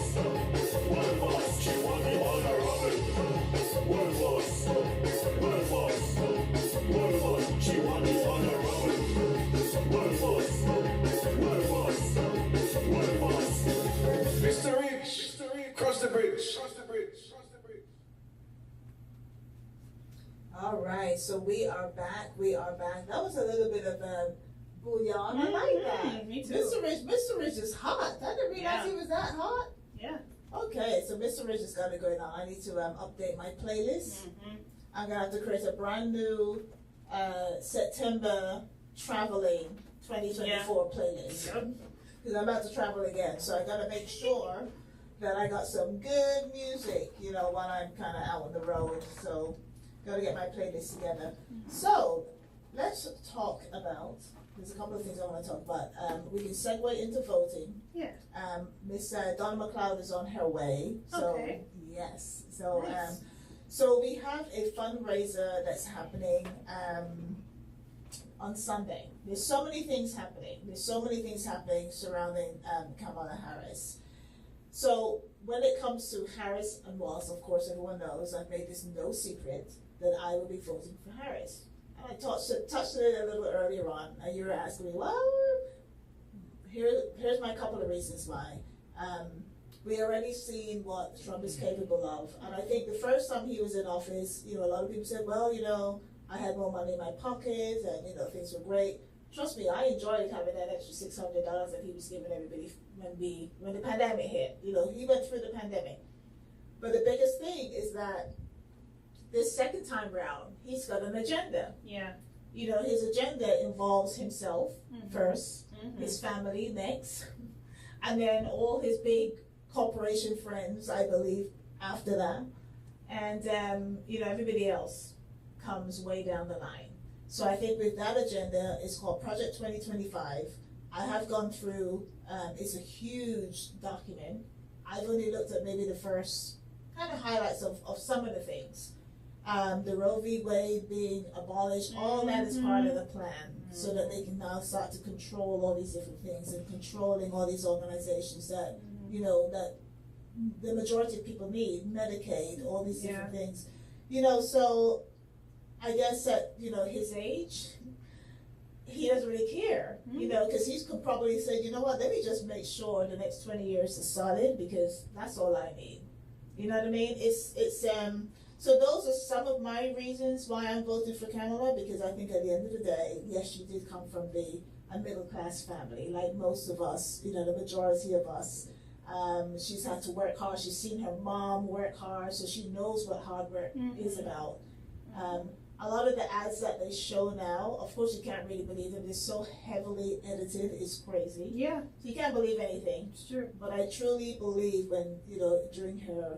world boss. She want me on her own. World boss, world boss, world boss. She want me on her own. World boss, world boss, world boss. Mr. Rich, cross the bridge. Cross the bridge. Cross the bridge. All right, so we are back. We are back. That was a little bit of a bouillon. I like that. Me too. Mr. Rich is hot. I didn't realize he was that hot. Yeah. Okay, so Mr. Rich has got to go now. I need to update my playlist. I'm gonna have to create a brand new September traveling 2024 playlist because I'm about to travel again. So I gotta make sure that I got some good music, you know, while I'm kind of out on the road. So gotta get my playlist together. So let's talk about. There's a couple of things I want to talk about. We can segue into voting. Yeah. Miss Donna McLeod is on her way. So Okay. yes. So Nice. so we have a fundraiser that's happening on Sunday. There's so many things happening. There's so many things happening surrounding Kamala Harris. So when it comes to Harris and Walz, of course, everyone knows I've made this no secret that I will be voting for Harris. And I touched it a little earlier on, and you were asking me, well, here's my couple of reasons why. We already seen what Trump is capable of, and I think the first time he was in office, you know, a lot of people said, well, you know, I had more money in my pocket, and you know, things were great. Trust me, I enjoyed having that extra $600 that he was giving everybody when the pandemic hit. You know, he went through the pandemic. But the biggest thing is that this second time round, he's got an agenda. Yeah. You know, his agenda involves himself first, his family next, and then all his big corporation friends, I believe, after that. And, you know, everybody else comes way down the line. So I think with that agenda, it's called Project 2025. I have gone through, it's a huge document. I've only looked at maybe the first kind of highlights of some of the things. The Roe v. Wade being abolished, all that is part of the plan, so that they can now start to control all these different things and controlling all these organizations that, you know, that the majority of people need, Medicaid, all these different things. You know, so I guess at, you know, his age, he doesn't really care, you know, because he could probably say, you know what, let me just make sure the next 20 years is solid because that's all I need. You know what I mean? So those are some of my reasons why I'm voting for Kamala, because I think at the end of the day, yes, she did come from a middle class family, like most of us, you know, the majority of us. She's had to work hard. She's seen her mom work hard, so she knows what hard work is about. A lot of the ads that they show now, of course, you can't really believe them. They're so heavily edited, it's crazy. Yeah. So you can't believe anything. It's true. But I truly believe when, you know, during her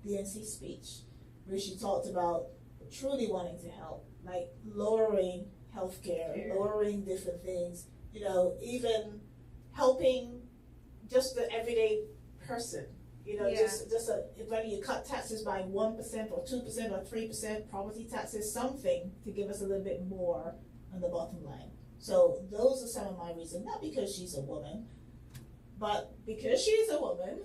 DNC speech, where she talked about truly wanting to help, like lowering healthcare, lowering different things, you know, even helping just the everyday person. You know, whether you cut taxes by 1% or 2% or 3%, property taxes, something to give us a little bit more on the bottom line. So those are some of my reasons, not because she's a woman, but because she is a woman.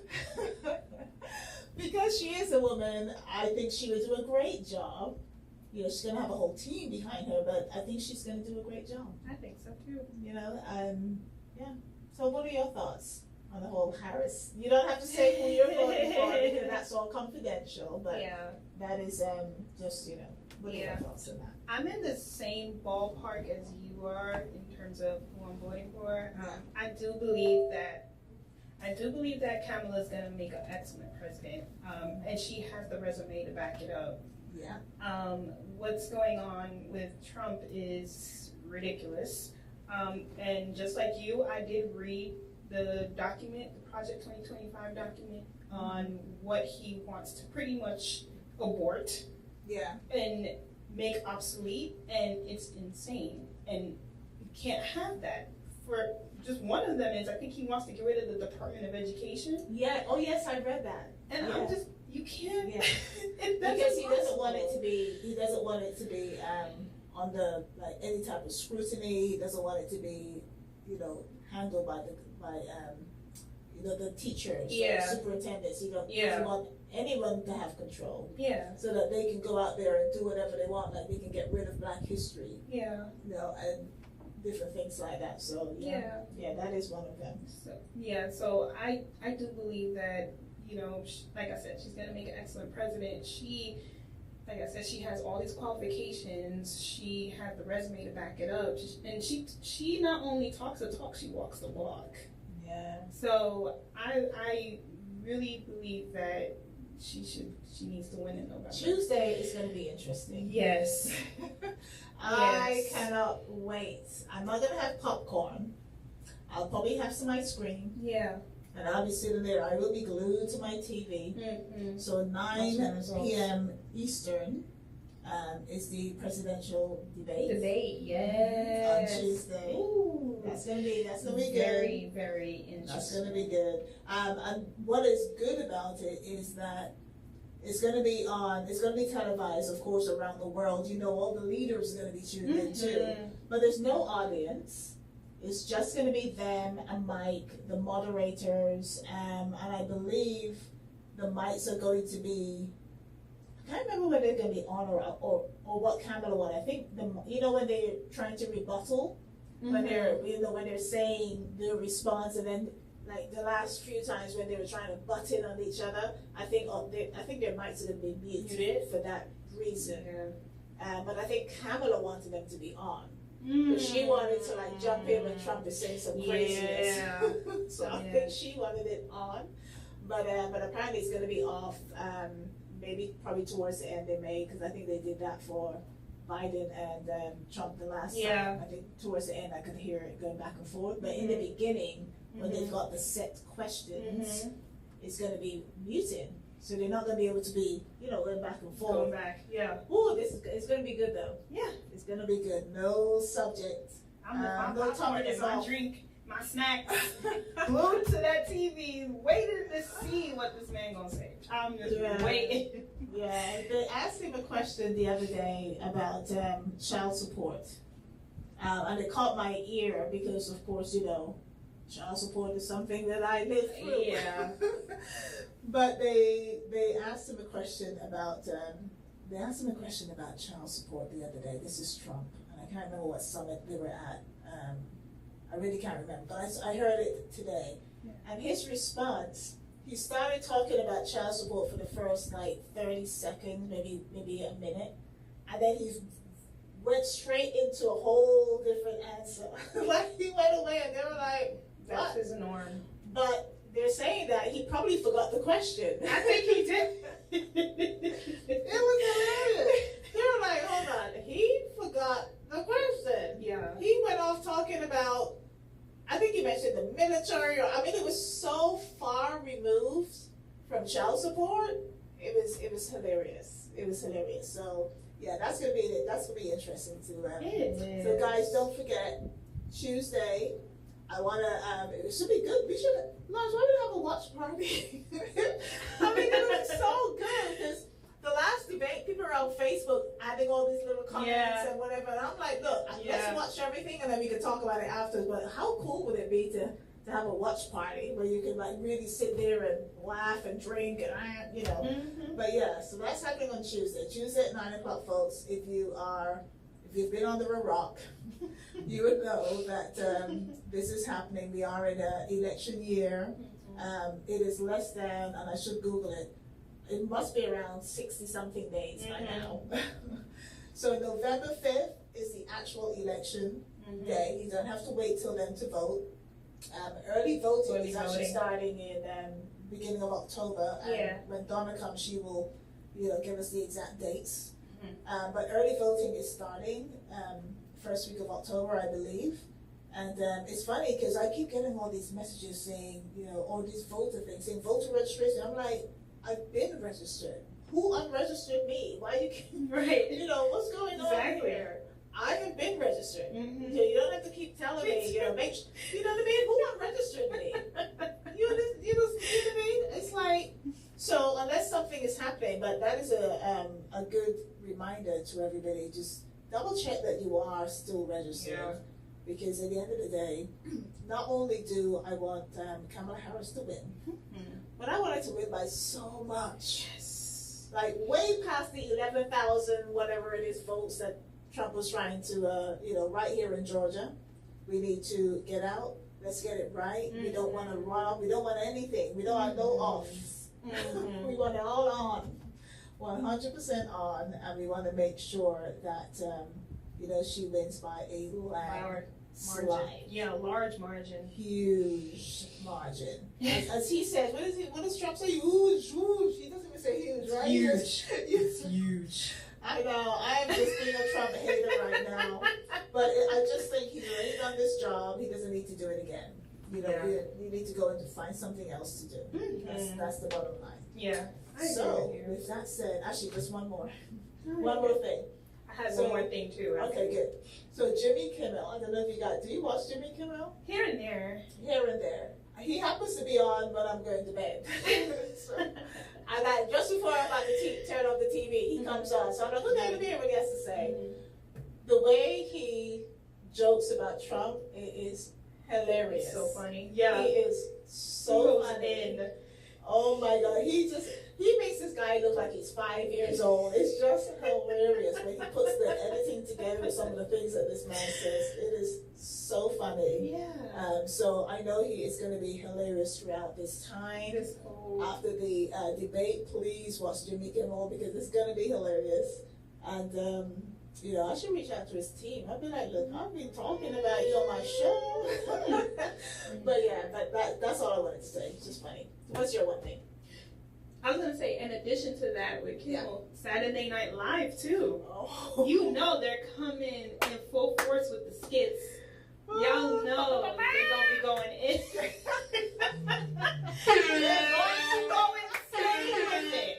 Because she is a woman, I think she would do a great job. You know, she's going to have a whole team behind her, but I think she's going to do a great job. I think so too. You know, yeah. So what are your thoughts? on the whole Harris. You don't have to say who you're voting for because that's all confidential. But that is just what are your thoughts on that? I'm in the same ballpark as you are in terms of who I'm voting for. I do believe that Kamala's going to make an excellent president, and she has the resume to back it up. Yeah. What's going on with Trump is ridiculous. And just like you, I did read the document, the Project 2025 document, on what he wants to pretty much abort. Yeah. And make obsolete, and it's insane. And you can't have that. For just one of them is, I think he wants to get rid of the Department of Education. Yeah. Oh yes, I read that. And I'm just, you can't. Yeah. Because he doesn't want it to be. He doesn't want it to be under like any type of scrutiny. He doesn't want it to be, handled by the teachers, the superintendents. He doesn't want anyone to have control. Yeah. So that they can go out there and do whatever they want. Like they can get rid of Black history. Yeah. And different things like that. So yeah, that is one of them. So I do believe that like I said, she's gonna make an excellent president. Like I said, she has all these qualifications. She has the resume to back it up, and she not only talks the talk, she walks the walk. Yeah. So I really believe that she needs to win in November. Tuesday is going to be interesting. Yes. I cannot wait. I'm not going to have popcorn. I'll probably have some ice cream. Yeah. And I'll be sitting there. I will be glued to my TV. Mm-hmm. So 9 p.m. Eastern is the presidential debate. Yes. On Tuesday. Ooh. That's gonna be good. Very, very interesting. That's gonna be good. And what is good about it is that it's gonna be televised, of course, around the world. All the leaders are gonna be tuned in too. But there's no audience. It's just going to be them and Mike, the moderators, and I believe the mics are going to be, I can't remember whether they're going to be on or what Kamala won. I think when they're trying to rebuttal, when they're saying their response, and then like the last few times when they were trying to butt in on each other, I think their mics are going to be muted for that reason. Yeah. But I think Kamala wanted them to be on. But she wanted to jump in when Trump is saying some craziness. Yeah. So I think she wanted it on. But apparently it's going to be off probably towards the end of May, because I think they did that for Biden and Trump the last time. I think towards the end I could hear it going back and forth. But in the beginning, when they've got the set questions, it's going to be muted. So they're not going to be able to be, going back and forth. Going back, yeah. Ooh, it's going to be good though. Yeah. It's going to be good. No subject. I'm with my popcorn and my drink, my snacks, glued to that TV, waiting to see what this man going to say. I'm just waiting. Yeah, they asked him a question the other day about child support. And it caught my ear because, of course, child support is something that I live through. Yeah. But they asked him a question about child support the other day. This is Trump, and I can't remember what summit they were at. I really can't remember, but I heard it today. Yeah. And his response, he started talking about child support for the first 30 seconds, maybe a minute, and then he went straight into a whole different answer. He went away, and they were like, "That's his norm." But they're saying that he probably forgot the question. I think he did. It was hilarious. They were like, hold on, he forgot the question. Yeah. He went off talking about, I think he mentioned the military, it was so far removed from child support. It was hilarious. It was hilarious. So yeah, that's gonna be interesting too. So guys, don't forget, Tuesday, I wanna it should be good. Lars, why don't we have a watch party? It was so good because the last debate, people are on Facebook adding all these little comments and whatever. And I'm like, look, let's watch everything and then we can talk about it after. But how cool would it be to have a watch party where you can really sit there and laugh and drink and But yeah, so that's happening on Tuesday. Tuesday at 9 o'clock, folks. If if you've been under a rock, you would know that this is happening. We are in an election year. It is less than, and I should Google it, it must be around 60-something days by now. So November 5th is the actual election day. You don't have to wait till then to vote. Early voting is actually starting in beginning of October. And when Donna comes, she will, give us the exact dates. But early voting is starting first week of October, I believe. And it's funny because I keep getting all these messages saying, all these voter things, saying voter registration. I'm like, I've been registered. Who unregistered me? Why you? Right. What's going on here? I have been registered. You don't have to keep telling me. Make sure, you know what I mean? Who unregistered me? You know what I mean? It's like, so unless something is happening, but that is a good reminder to everybody. Just double check that you are still registered. Yeah. Because at the end of the day, not only do I want Kamala Harris to win, but I want her to win by so much. Yes. Like way past the 11,000, whatever it is, votes that Trump was trying to, right here in Georgia. We need to get out. Let's get it right. We don't want to rob. We don't want anything. We don't want no off. We want it all on, 100% on, and we want to make sure that, she wins by a large margin. Yeah, large margin. Huge margin. As he says, what does Trump say? Huge, huge. He doesn't even say huge, right? Huge. It's huge. I know. I am just being a Trump hater right now. But I just think he's already done this job. He doesn't need to do it again. You need to go and find something else to do. That's the bottom line. Yeah. So, with that said, actually, just one more. One more thing. I had one more thing too. Okay, good. So Jimmy Kimmel, I don't know if do you watch Jimmy Kimmel? Here and there. Here and there. He happens to be on, but I'm going to bed. So, just before I'm about to turn off the TV, he comes on. So I'm like, okay, let me hear what he has to say. The way he jokes about Trump, it is hilarious. It's so funny. Yeah. He is so funny. Oh my God. He makes this guy look like he's 5 years old. It's just hilarious when he puts the editing together with some of the things that this man says. It is so funny. Yeah. So I know he is going to be hilarious throughout this time. After the debate, please watch Jimmy Kimmel because it's going to be hilarious. And, I should reach out to his team. I'd be like, look, I've been talking about you on my show. But that's all I wanted to say. It's just funny. What's your one thing? I was going to say, in addition to that, with Kimmel, Saturday Night Live, too. Oh. They're coming in full force with the skits. Y'all know they're going to be going in. They're going to go insane with it.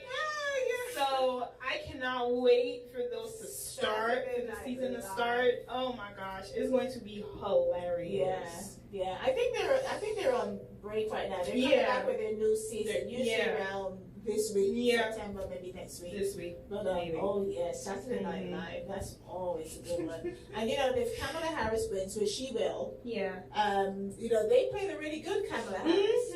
So, I cannot wait for those to start, for the season to start. Oh my gosh, it's going to be hilarious. Yeah. I think they're on break right now. They're coming back with their new season. Usually around this week, September, maybe next week. This week. But Saturday Night Live. That's always a good one. And if Kamala Harris wins, which she will, they play the really good Kamala Harris.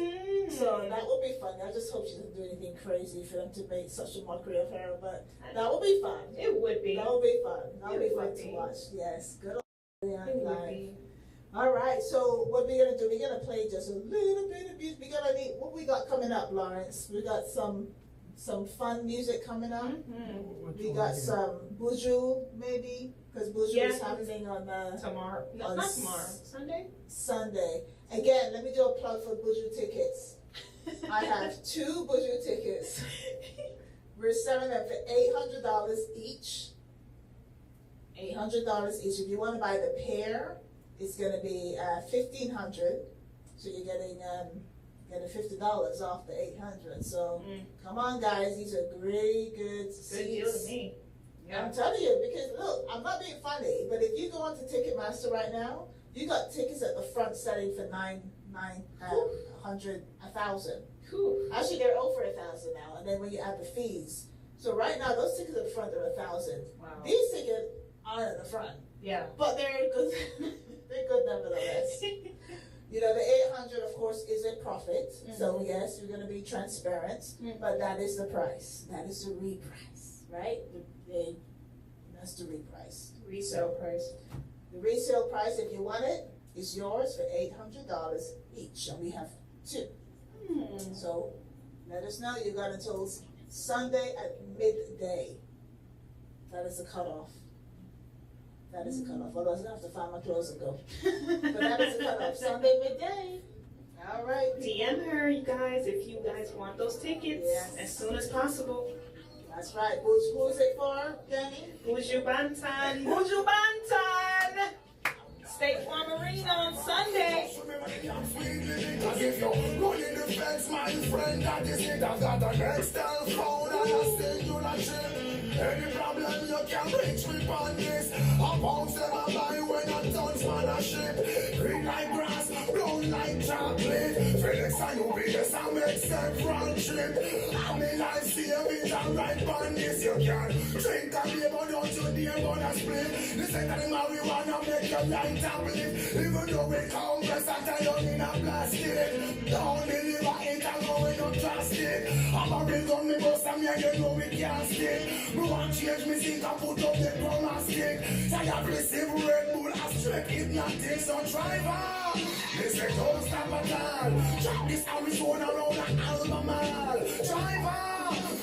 So that will be fun. I just hope she doesn't do anything crazy for them to make such a mockery of her. But that will be fun. It would be. That will be fun. That will be fun to watch. Yes. Good old Live. All right, so what we're gonna do? We're gonna play just a little bit of music. What we got coming up, Lawrence? We got some fun music coming up. We got some Buju, maybe, because Buju is happening on tomorrow. Not tomorrow. Sunday. Again, let me do a plug for Buju tickets. I have 2 Buju tickets. We're selling them for $800 each. $800 each. If you want to buy the pair, it's going to be $1,500, so you're getting $50 off the $800. So come on, guys, these are really good seats. Good deal to me. Yeah. I'm telling you, because look, I'm not being funny, but if you go onto Ticketmaster right now, you got tickets at the front selling for $1,000. Actually, they're over $1,000 now, and then when you add the fees, so right now those tickets at the front are $1,000. Wow. These tickets aren't at the front. Yeah, but they're good. They're good nevertheless. The 800, of course, is a profit. So yes, you're going to be transparent, but that is the price. That is the reprice, right? That's the reprice. Resale price. The resale price, if you want it, is yours for $800 each, and we have 2. So let us know. You got until Sunday at midday. That is the cutoff. That is the cutoff. Otherwise, I have to find my clothes and go. But that is the cutoff. Sunday midday. All right. DM her, you guys, if you guys want those tickets as soon as possible. That's right. Who's it for, Danny? Buju Banton. Buju Banton! State Farm Arena on Sunday. Cause if you're running the fence, my friend, that is it. I've got an external phone and I send you that shit. Any problem you can reach me on this. I bounce them I buy when I touch man a ship. Green like grass, brown like chocolate. Felix and you be the same except friendship. I'm in life savings and right on this. You can drink a beer but don't you dare gonna split. Listen to the marijuana make your light and live. Even though we Congress I tell you in a plastic. Don't believe I ain't a going up drastic. I'm a real gun me bust and you know we can't stick. Me want change me think I put up the drum stick. I have received Red Bull as straight hypnotic. So driver, they say don't stop at all. Drop this Arizona around an Albemarle. Driver,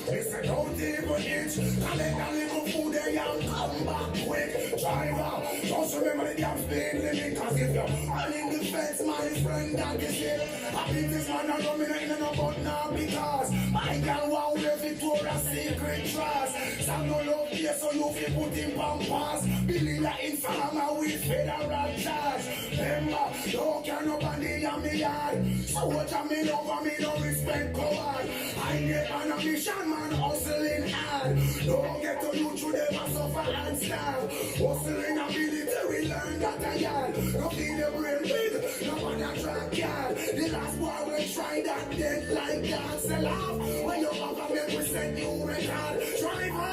they say don't even itch. Collect a little food there and come back quick. Driver, just remember the damn speed limit. Cause if you're running the fence, my friend, that is it. I beat this man and I'm in no but now because I can wow the Victoria's Secret trust. Some no love here so you feel put in pampas. Billy the informer with federal charge. Remember, don't care nobody on me yard. So what I mean over me no respect coward. I get on a mission man hustling hard. Don't get to you through them and suffer and starve. Hustling ability we learn that I yard. No feel the brain big, no man a track yard. The last boy will try that dead like that. Sell off when you have a make we send you record. Driver,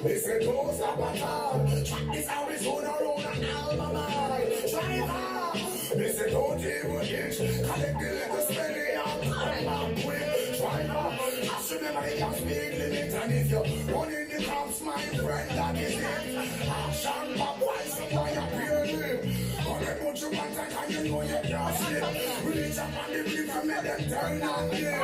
they say don't stop at all. Track this Arizona road and Albemarle. Driver, they say don't even itch. Collect the little smelly and come back quick. Driver, I should never the speed limit. And if you're running the cops, my friend, that is it. Action, pop, why somebody appear me? Gonna put you one time and you know you can't slip. Reach up on the cliff and make them turn on you.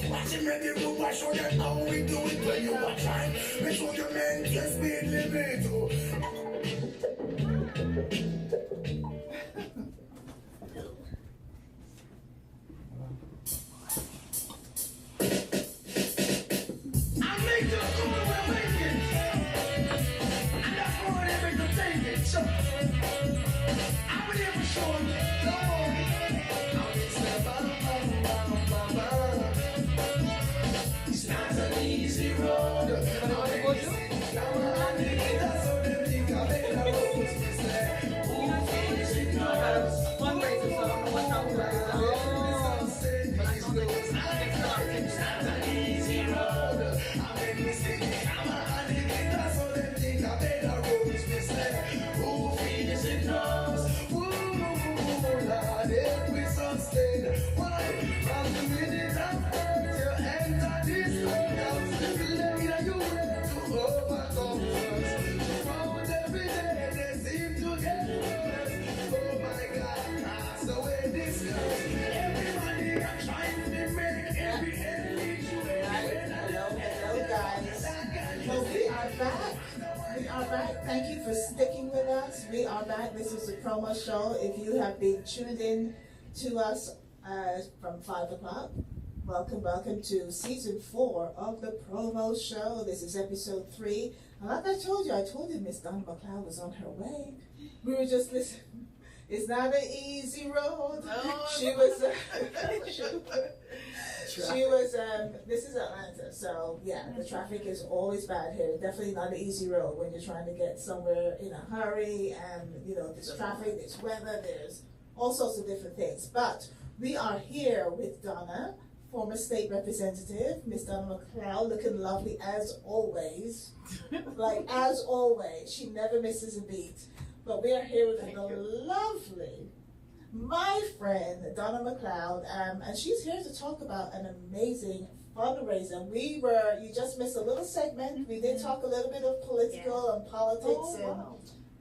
Watch it make the group, I show them how we do it when you are trying. Make sure you maintain speed limit. I make the school we're making. And that's what everything taking. So I would never show you. It's not an easy road. Thank you for sticking with us. We are back. This is the promo show. If you have been tuned in to us from 5 o'clock, welcome to season 4 of the promo show. This is episode 3. And like I told you Miss Donna McLeod was on her way. We were just listening. It's not an easy road. She was, this is Atlanta, so yeah, the traffic is always bad here. Definitely not an easy road when you're trying to get somewhere in a hurry, and you know, there's traffic, there's weather, there's all sorts of different things. But we are here with Donna, former state representative, Miss Donna McLeod, looking lovely as always. Like, as always, she never misses a beat. But we are here with the lovely, my friend, Donna McLeod, and she's here to talk about an amazing fundraiser. You just missed a little segment. We did talk a little bit of political and politics, and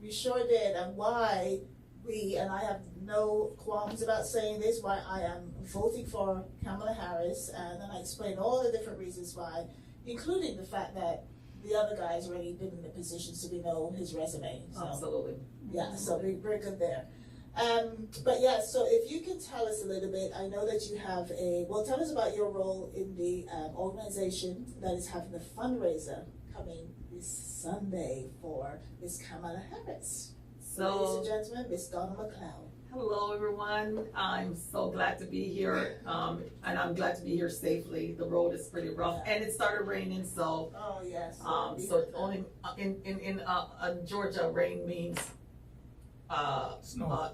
we sure did, and why and I have no qualms about saying this, why I am voting for Kamala Harris, and then I explained all the different reasons why, including the fact that the other guy's already been in the position, so we know his resume. So, absolutely. Yeah, so we're good there. But yeah, so if you can tell us a little bit, I know that you have tell us about your role in the organization that is having the fundraiser coming this Sunday for Miss Kamala Harris. So, ladies and gentlemen, Miss Donna McLeod. Hello, everyone. I'm so glad to be here, and I'm glad to be here safely. The road is pretty rough, and it started raining, so. Oh yes. So only in Georgia, rain means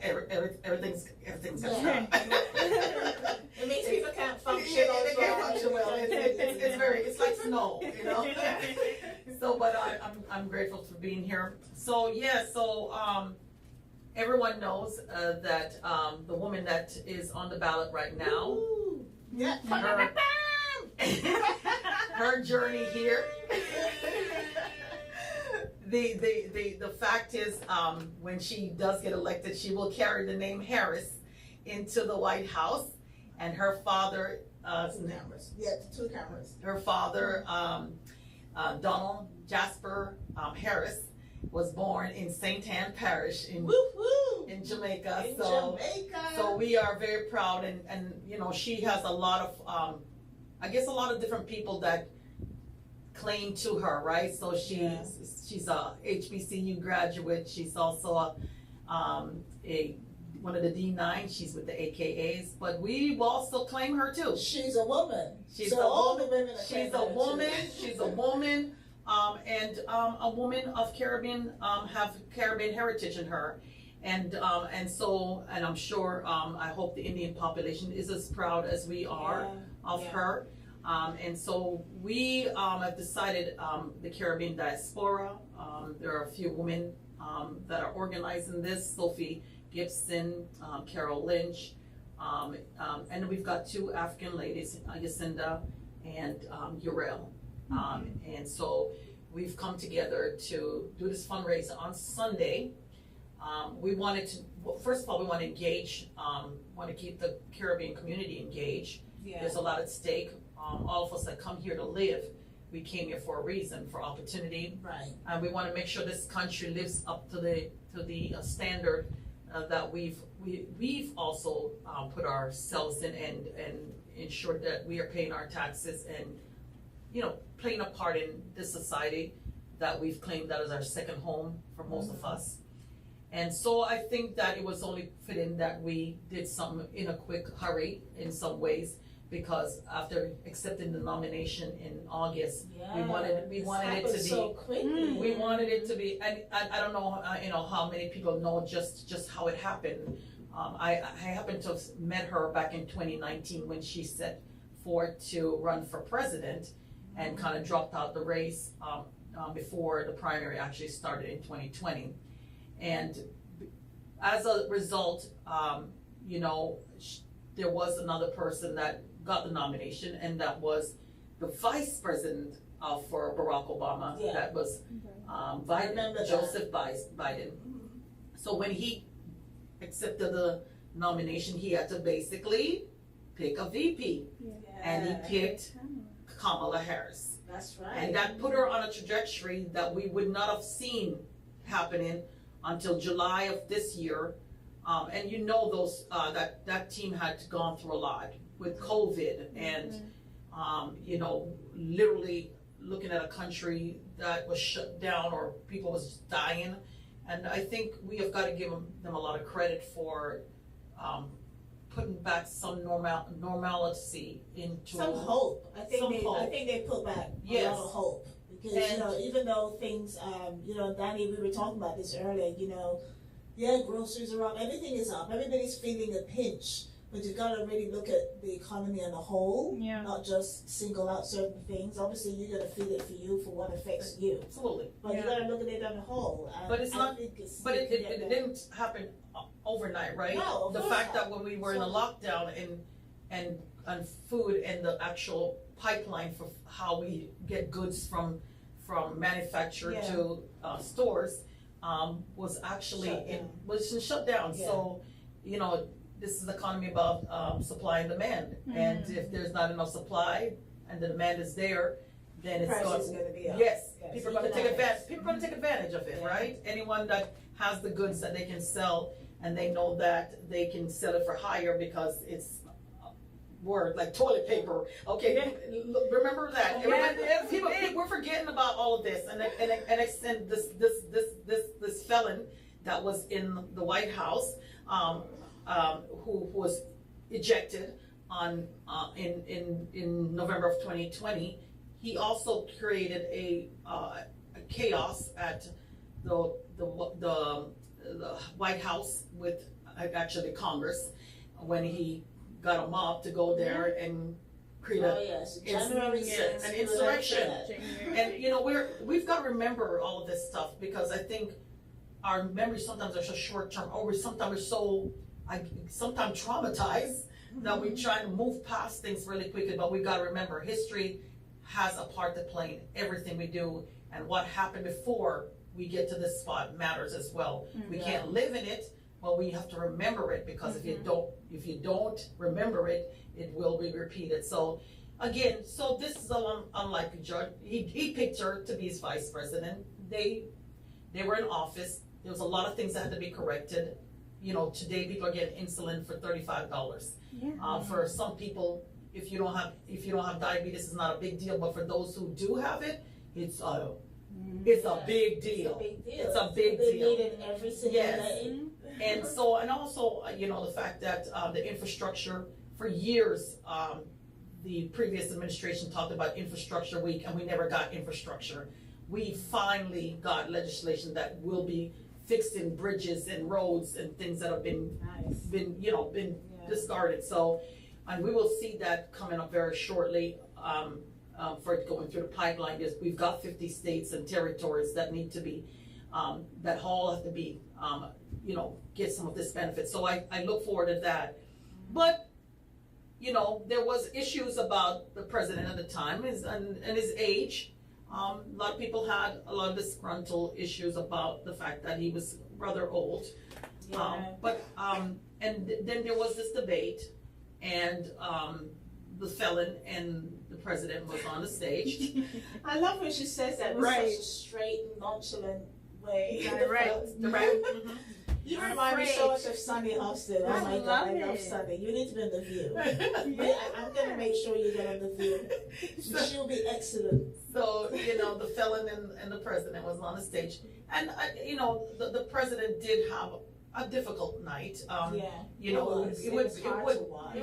everything's gonna stop. It means people can't function. They can't function well. It's like snow, you know. So, but I'm grateful for being here. So everyone knows that the woman that is on the ballot right now, her journey here. The fact is, when she does get elected, she will carry the name Harris into the White House, and her father, two cameras. Her father, Donald Jasper Harris, was born in St. Anne Parish in Jamaica. So we are very proud, and you know, she has a lot of I guess a lot of different people that claim to her, right? So she's a HBCU graduate. She's also one of the D9. She's with the AKAs, but we also claim her too. She's a woman. She's a woman, and a woman of Caribbean have Caribbean heritage in her, and I'm sure I hope the Indian population is as proud as we are of her. And so we have decided, the Caribbean diaspora, there are a few women that are organizing this, Sophie Gibson, Carol Lynch, and we've got two African ladies, Yacinda and Urel. And so we've come together to do this fundraiser on Sunday. We wanted to, first of all, we want to engage, want to keep the Caribbean community engaged. There's a lot at stake. All of us that come here to live, we came here for a reason, for opportunity. Right. And we want to make sure this country lives up to the standard that we've also put ourselves in, and ensure that we are paying our taxes and, you know, playing a part in this society that we've claimed that is our second home for most of us. And so I think that it was only fitting that we did something in a quick hurry in some ways, because after accepting the nomination in August, we wanted it to be so quickly. We wanted it to be, and I don't know, how many people know just how it happened. I happened to have met her back in 2019 when she set forth to run for president, and kind of dropped out the race before the primary actually started in 2020. And as a result, there was another person that got the nomination, and that was the vice president for Barack Obama. That was Joseph Biden. So when he accepted the nomination, he had to basically pick a VP, and he picked Kamala Harris. That's right. And that put her on a trajectory that we would not have seen happening until July of this year. And those that team had gone through a lot with COVID, and literally looking at a country that was shut down or people was dying. And I think we have got to give them a lot of credit for putting back some normalcy into some hope. I think they put back a lot of hope, because even though things, Danny, we were talking about this earlier. Groceries are up, everything is up, everybody's feeling a pinch. But you've got to really look at the economy on a whole, not just single out certain things. Obviously, you got to feel it for you, for what affects you. Absolutely. But you got to look at it on a whole. But it's not. But it didn't happen overnight, right? No. The fact that when we were in a lockdown, and food and the actual pipeline for how we get goods from manufacturer to stores was actually shut down. Yeah. So, this is economy about supply and demand. Mm-hmm. And if there's not enough supply and the demand is there, then it's going to be up. Yes, people are going to take advantage. People are going to take advantage of it, right? Anyone that has the goods that they can sell and they know that they can sell it for higher because it's like toilet paper. Okay, remember that. We're forgetting about all of this, and this felon that was in the White House, who was ejected in November of 2020. He also created a chaos at the White House with actually Congress when he got a mob to go there and create an insurrection. And we've got to remember all of this stuff, because I think our memories sometimes are so short term, or sometimes traumatized that we try to move past things really quickly. But we've got to remember, history has a part to play in everything we do, and what happened before we get to this spot matters as well. Mm-hmm. We can't live in it, but we have to remember it, because if you don't remember it, it will be repeated. So again, this is unlike a judge. He picked her to be his vice president. They were in office. There was a lot of things that had to be corrected. Today people are getting insulin for $35. Yeah. For some people, if you don't have diabetes, it's not a big deal. But for those who do have it, it's a big deal. It's a big deal. They need it every single day. And also, the fact that the infrastructure, for years, the previous administration talked about infrastructure week, and we never got infrastructure. We finally got legislation that will be fixing bridges and roads and things that have been discarded. So, and we will see that coming up very shortly. For it going through the pipeline, we've got 50 states and territories that need to be, that all have to be, get some of this benefit. So I look forward to that. But, there was issues about the president at the time and his age. A lot of people had a lot of disgruntled issues about the fact that he was rather old. Yeah. And then there was this debate, and the felon and the president was on the stage. I love when she says that with such a straight, nonchalant way. Right. Mm-hmm. You remind me so much of Sunny Hosted. Oh my God, I love Sunny. You need to be on The View. I'm going to make sure you get on The View. She'll be excellent. So, the felon and the president was on the stage. And, the president did have a difficult night. It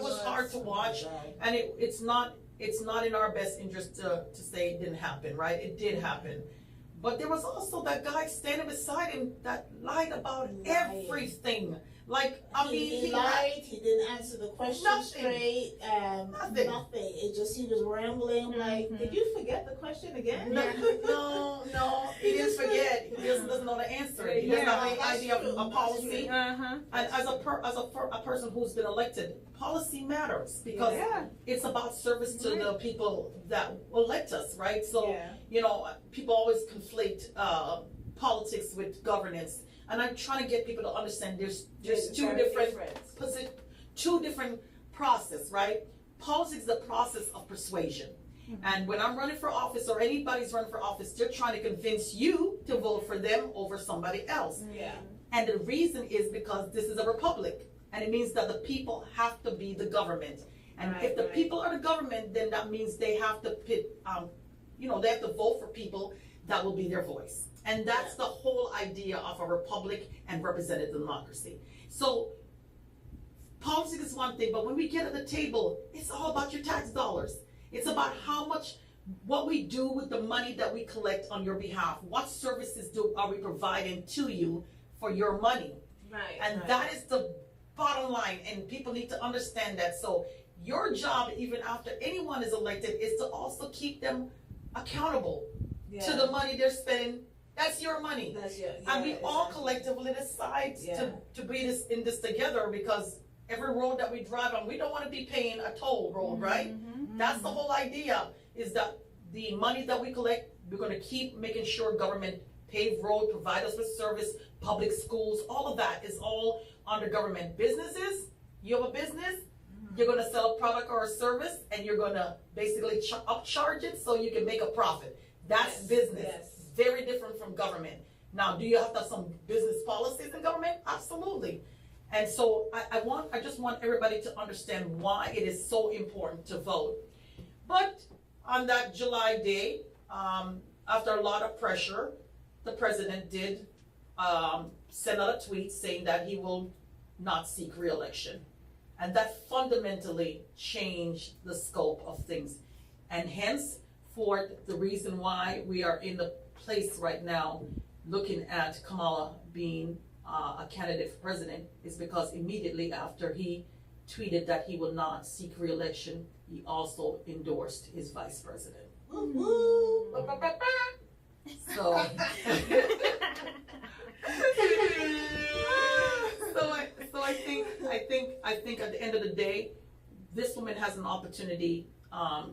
was hard to watch. And it's not in our best interest to say it didn't happen, right? It did happen. But there was also that guy standing beside him that lied about everything. He lied. He didn't answer the question straight. Nothing. It just, he was rambling. Mm-hmm. Did you forget the question again? No, he didn't forget. He just doesn't know the answer. He doesn't have any idea of a policy. And as a person who's been elected, policy matters, because it's about service to the people that elect us, right? So people always conflate politics with governance. And I'm trying to get people to understand there's two different process, right? Politics is a process of persuasion. Mm-hmm. And when I'm running for office, or anybody's running for office, they're trying to convince you to vote for them over somebody else. Yeah. And the reason is because this is a republic, and it means that the people have to be the government. And if the people are the government, then that means they have to they have to vote for people that will be their voice. And that's the whole idea of a republic and representative democracy. So politics is one thing, but when we get at the table, it's all about your tax dollars. It's about what we do with the money that we collect on your behalf. What services are we providing to you for your money? Right. And that is the bottom line, and people need to understand that. So your job, even after anyone is elected, is to also keep them accountable to the money they're spending. That's your money. And we all collectively decide to be in this together, because every road that we drive on, we don't want to be paying a toll road, right? That's the whole idea, is that the money that we collect, we're going to keep making sure government pave road, provide us with service, public schools, all of that is all under government. Businesses, you have a business, you're going to sell a product or a service, and you're going to basically upcharge it so you can make a profit. That's business. Very different from government. Now, do you have to have some business policies in government? Absolutely. And so I just want everybody to understand why it is so important to vote. But on that July day, after a lot of pressure, the president did send out a tweet saying that he will not seek re-election. And that fundamentally changed the scope of things. And hence, for the reason why we are in the place right now looking at Kamala being a candidate for president is because immediately after he tweeted that he will not seek re-election, he also endorsed his vice president. So, I think at the end of the day, this woman has an opportunity. Right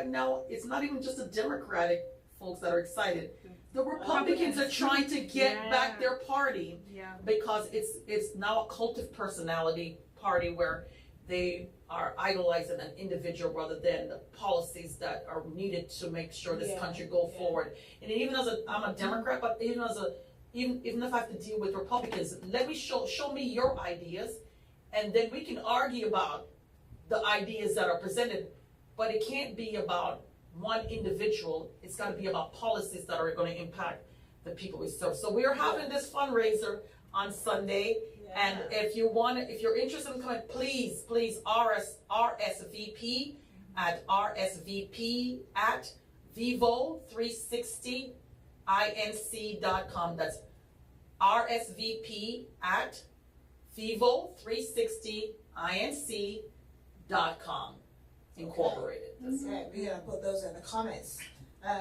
now, it's not even just the Democratic folks that are excited. The Republicans are trying to get back their party because it's now a cult of personality party where they are idolizing an individual rather than the policies that are needed to make sure this country go forward. And even as I'm a Democrat, but even if I have to deal with Republicans, let me show me your ideas, and then we can argue about the ideas that are presented. But it can't be about one individual. It's got to be about policies that are going to impact the people we serve. So we are having this fundraiser on Sunday, and if you're interested in coming, please RSVP at vivo360inc.com. That's RSVP at vivo360inc.com. Incorporated. Okay, we're gonna put those in the comments.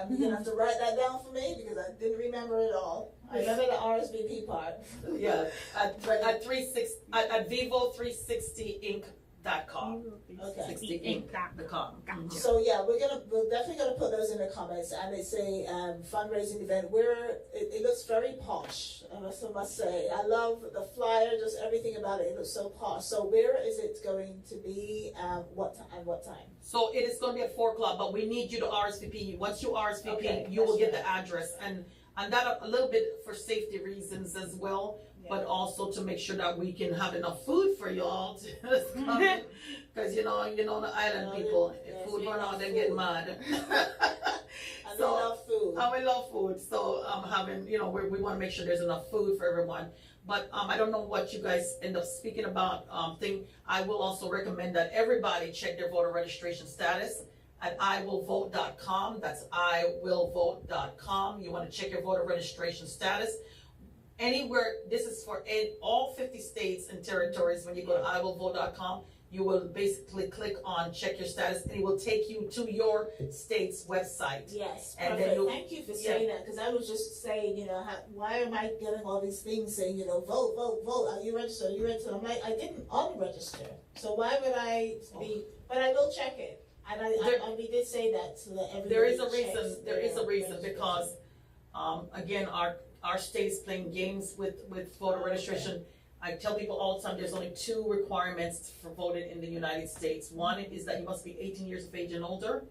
You're gonna have to write that down for me because I didn't remember it all. I remember the RSVP part. Yeah, at vivo360inc.com. Okay. 60inc.com. So yeah, we're definitely gonna put those in the comments, and it's a fundraising event where it looks very posh. I must say, I love the flyer, just everything about it. It looks so posh. So where is it going to be? What time? So it is going to be at 4:00, but we need you to RSVP. Once you RSVP, you will get the address, and that a little bit for safety reasons as well. But also to make sure that we can have enough food for y'all to come in. Because the island people, if food run out, they get mad. I love food. We love food. So we want to make sure there's enough food for everyone. But I don't know what you guys end up speaking about. I will also recommend that everybody check their voter registration status at iwillvote.com. That's iwillvote.com. You want to check your voter registration status. Anywhere, this is for all 50 states and territories. When you go to iwillvote.com, you will basically click on check your status, and it will take you to your state's website. Yes, and perfect. Thank you for saying that, because I was just saying, why am I getting all these things saying, vote, are you registered, I'm like, I didn't unregister, so why would I be, but I will check it, and we did say that so that everybody There is a reason, because, again, our state's playing games with voter registration. I tell people all the time there's only 2 requirements for voting in the United States. One is that you must be 18 years of age and older,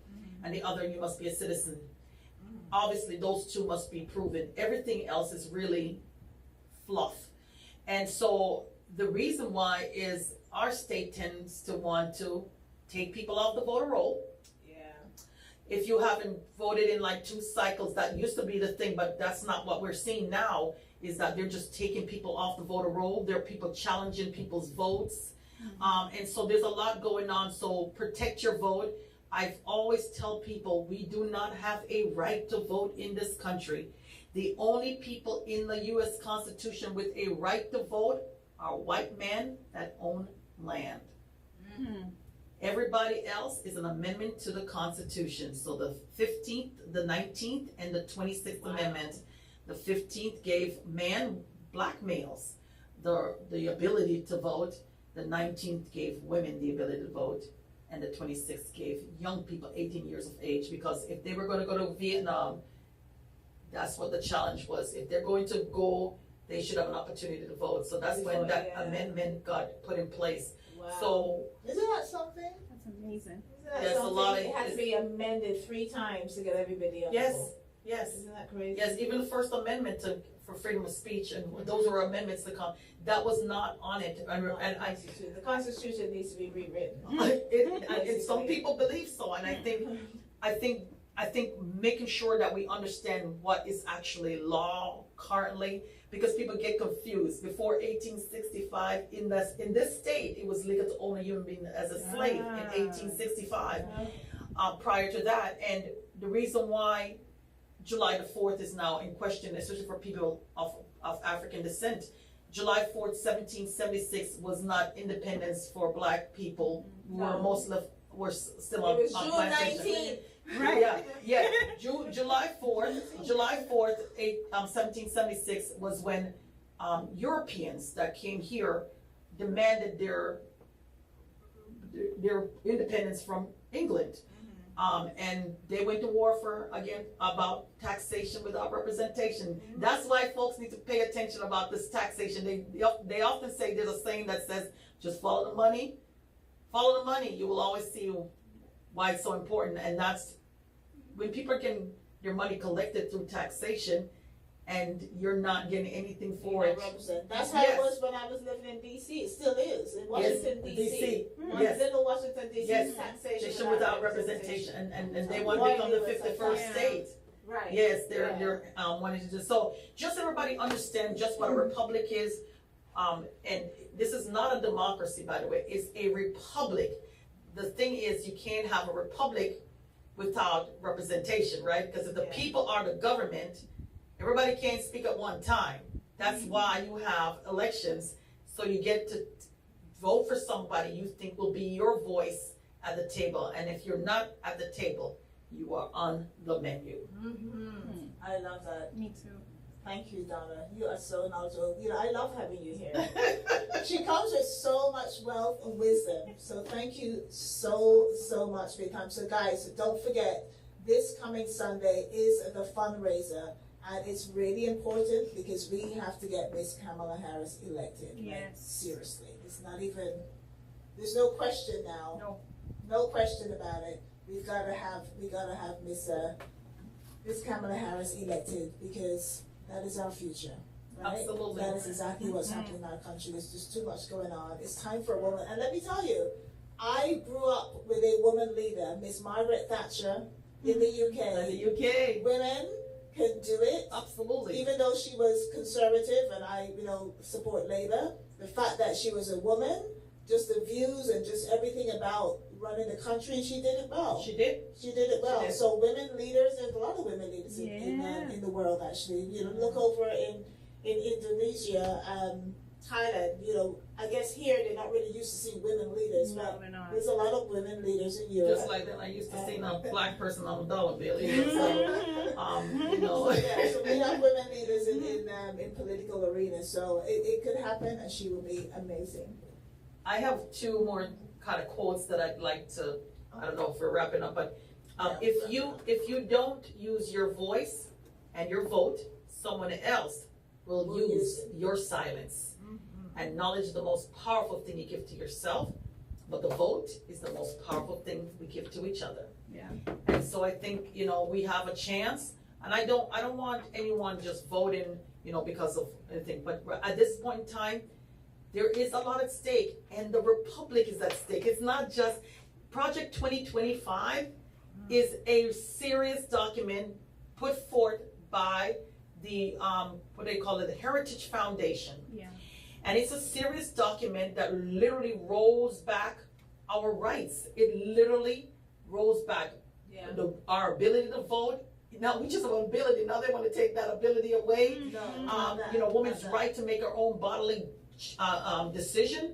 and the other, you must be a citizen. Obviously, those 2 must be proven. Everything else is really fluff. And so the reason why is our state tends to want to take people off the voter roll. If you haven't voted in like 2 cycles, that used to be the thing, but that's not what we're seeing now, is that they're just taking people off the voter roll. There are people challenging people's votes. And so there's a lot going on. So protect your vote. I've always tell people we do not have a right to vote in this country. The only people in the U.S. Constitution with a right to vote are white men that own land. Everybody else is an amendment to the Constitution. So the 15th, the 19th, and the 26th Amendment. The 15th gave black males, the ability to vote. The 19th gave women the ability to vote, and the 26th gave young people 18 years of age, because if they were going to go to Vietnam, that's what the challenge was. If they're going to go, they should have an opportunity to vote. So that's when that amendment got put in place. Wow. So isn't that something? That's amazing. Yes, a lot of it had to be amended 3 times to get everybody on yes, board. yes. Isn't that crazy? Yes, even the First Amendment for freedom of speech, and those were amendments to come. That was not on it, and the Constitution needs to be rewritten. Some people believe so, and I think making sure that we understand what is actually law currently, because people get confused. Before 1865, in this state, it was legal to own a human being as a slave in 1865. Prior to that, and the reason why July the 4th is now in question, especially for people of African descent. July 4th, 1776 was not independence for black people who were still on plantation. June 19th. Right. Yeah. July 4th, 1776 was when Europeans that came here demanded their independence from England. And they went to war about taxation without representation. That's why folks need to pay attention about this taxation. They often say, there's a saying that says, just follow the money. Follow the money. You will always see why it's so important. And that's when people are getting their money collected through taxation, and you're not getting anything for it. That's how it was when I was living in D.C. It still is. In Washington, D.C. Little Washington, D.C. Yes, taxation without representation. And they want to become the 51st state. Right. Yes, they're wanting to do so. Just so everybody understand just what a republic is. And this is not a democracy, by the way. It's a republic. The thing is, you can't have a republic without representation, right? Because if the people are the government, everybody can't speak at one time. That's why you have elections, so you get to vote for somebody you think will be your voice at the table. And if you're not at the table, you are on the menu. I love that. Me too. Thank you, Donna. You are so knowledgeable. I love having you here. She comes with so much wealth and wisdom. So thank you so much for your time. So guys, don't forget, this coming Sunday is the fundraiser. And it's really important because we have to get Miss Kamala Harris elected. Yes. Right? Seriously. It's not even, there's no question now. No. No question about it. We gotta have Miss Kamala Harris elected, because that is our future. Right? Absolutely. That is exactly what's happening in our country. There's just too much going on. It's time for a woman. And let me tell you, I grew up with a woman leader, Miss Margaret Thatcher, in the UK. In the UK. Women can do it. Absolutely. Even though she was conservative, and I, support Labour, the fact that she was a woman, just the views and just everything about running the country, she did it well. She did. She did it well. She did. So women leaders, there's a lot of women leaders in the world, actually. Look over in Indonesia, Thailand. I guess here they're not really used to seeing women leaders, but there's a lot of women leaders in Europe. Just like that, I used to see a black person on a dollar bill. So we have women leaders in political arenas. So it could happen, and she will be amazing. I have 2 more kind of quotes that I'd like to. I don't know if we're wrapping up, but if you don't use your voice and your vote, someone else will use your silence. And knowledge is the most powerful thing you give to yourself, but the vote is the most powerful thing we give to each other. Yeah. And so I think, we have a chance, and I don't want anyone just voting, because of anything, but at this point in time, there is a lot at stake, and the republic is at stake. It's not just Project 2025 is a serious document put forth by the what they call it, the Heritage Foundation. Yeah. And it's a serious document that literally rolls back our rights. It literally rolls back our ability to vote. Now we just have an ability. Now they want to take that ability away. Women's right to make her own bodily decision.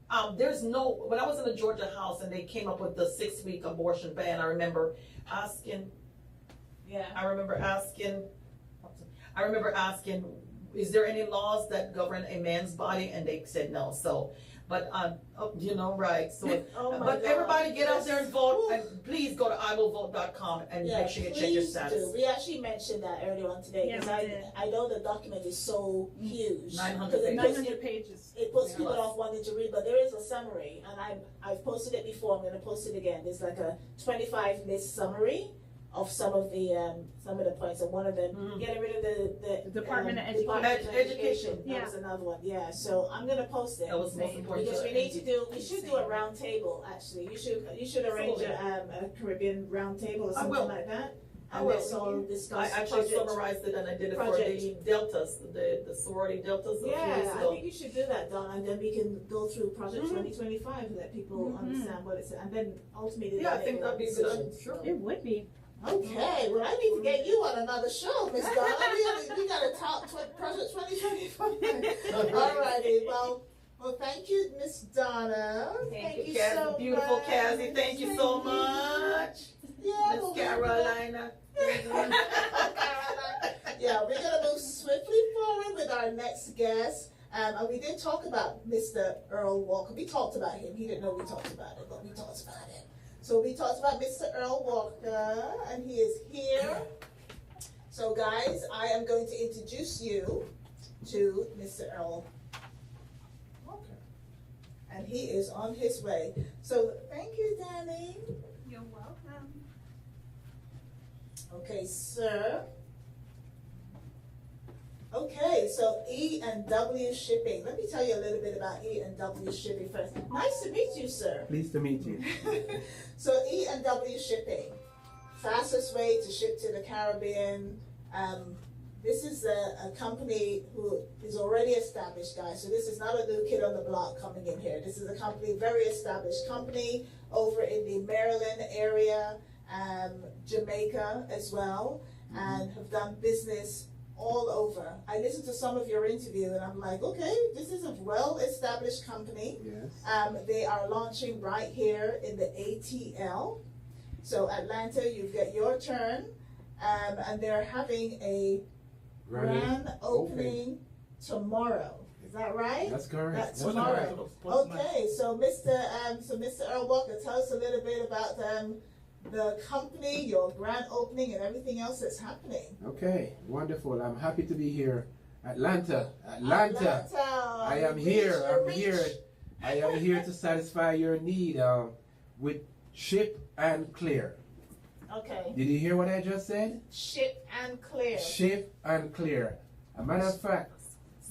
When I was in the Georgia House and they came up with the 6-week abortion ban, I remember asking, is there any laws that govern a man's body? And they said no. So, but you know, right? So, Oh my but God. everybody get out there and vote, and please go to iwillvote.com and make sure you check your please status. do. We actually mentioned that earlier on today because I know the document is so huge. 900 pages. 900 pages. It puts Yeah. people off wanting to read, but there is a summary, and I've posted it before. I'm going to post it again. There's like a 25 list summary of some of the points, and one of them getting rid of the Department of Education. That Yeah. was another one. Yeah, so I'm going to post it. That was most important. Because we should do a round table. Actually, you should arrange a Caribbean round table or something like that. I And will. let's all discuss I actually project. summarized it, and I did it for Project. the deltas, the sorority deltas. a few Yeah, years I ago. think you should do that, Don, and then we can go through Project 2025 and let people understand what it's, and then ultimately. Yeah, I they think make that'd be a good. decision. Sure. It would be. Okay, well, I need to get you on another show, Miss Donna. we got to talk Project 2025. All righty, well, thank you, Miss Donna. Thank you, so Cazzy. Beautiful much. Cazzy. Thank you so much. Yeah, Miss Carolina. Yeah, we're gonna move swiftly forward with our next guest. And we did talk about Mr. Earl Walker. We talked about him. He didn't know we talked about it, but we talked about him. So we talked about Mr. Earl Walker, and he is here. So guys, I am going to introduce you to Mr. Earl Walker. And he is on his way. So thank you, Danny. You're welcome. Okay, sir. Okay, so E&W Shipping. Let me tell you a little bit about E&W Shipping first. Nice to meet you, sir. Pleased to meet you. So E&W Shipping, fastest way to ship to the Caribbean. This is a company who is already established, guys. So this is not a new kid on the block coming in here. This is a company, very established company over in the Maryland area, Jamaica as well, and have done business all over. I listened to some of your interview and I'm like, okay, this is a well-established company. Yes. They are launching right here in the ATL. So Atlanta, you've got your turn. And they're having a grand opening tomorrow. Is that right? That's correct. That's That's tomorrow. correct. Okay, so Mr. Earl Walker, tell us a little bit about the company, your grand opening, and everything else that's happening. Okay, wonderful. I'm happy to be here. Atlanta. I am here. I am here to satisfy your need with ship and clear. Okay. Did you hear what I just said? Ship and clear. Ship and clear. A matter of fact,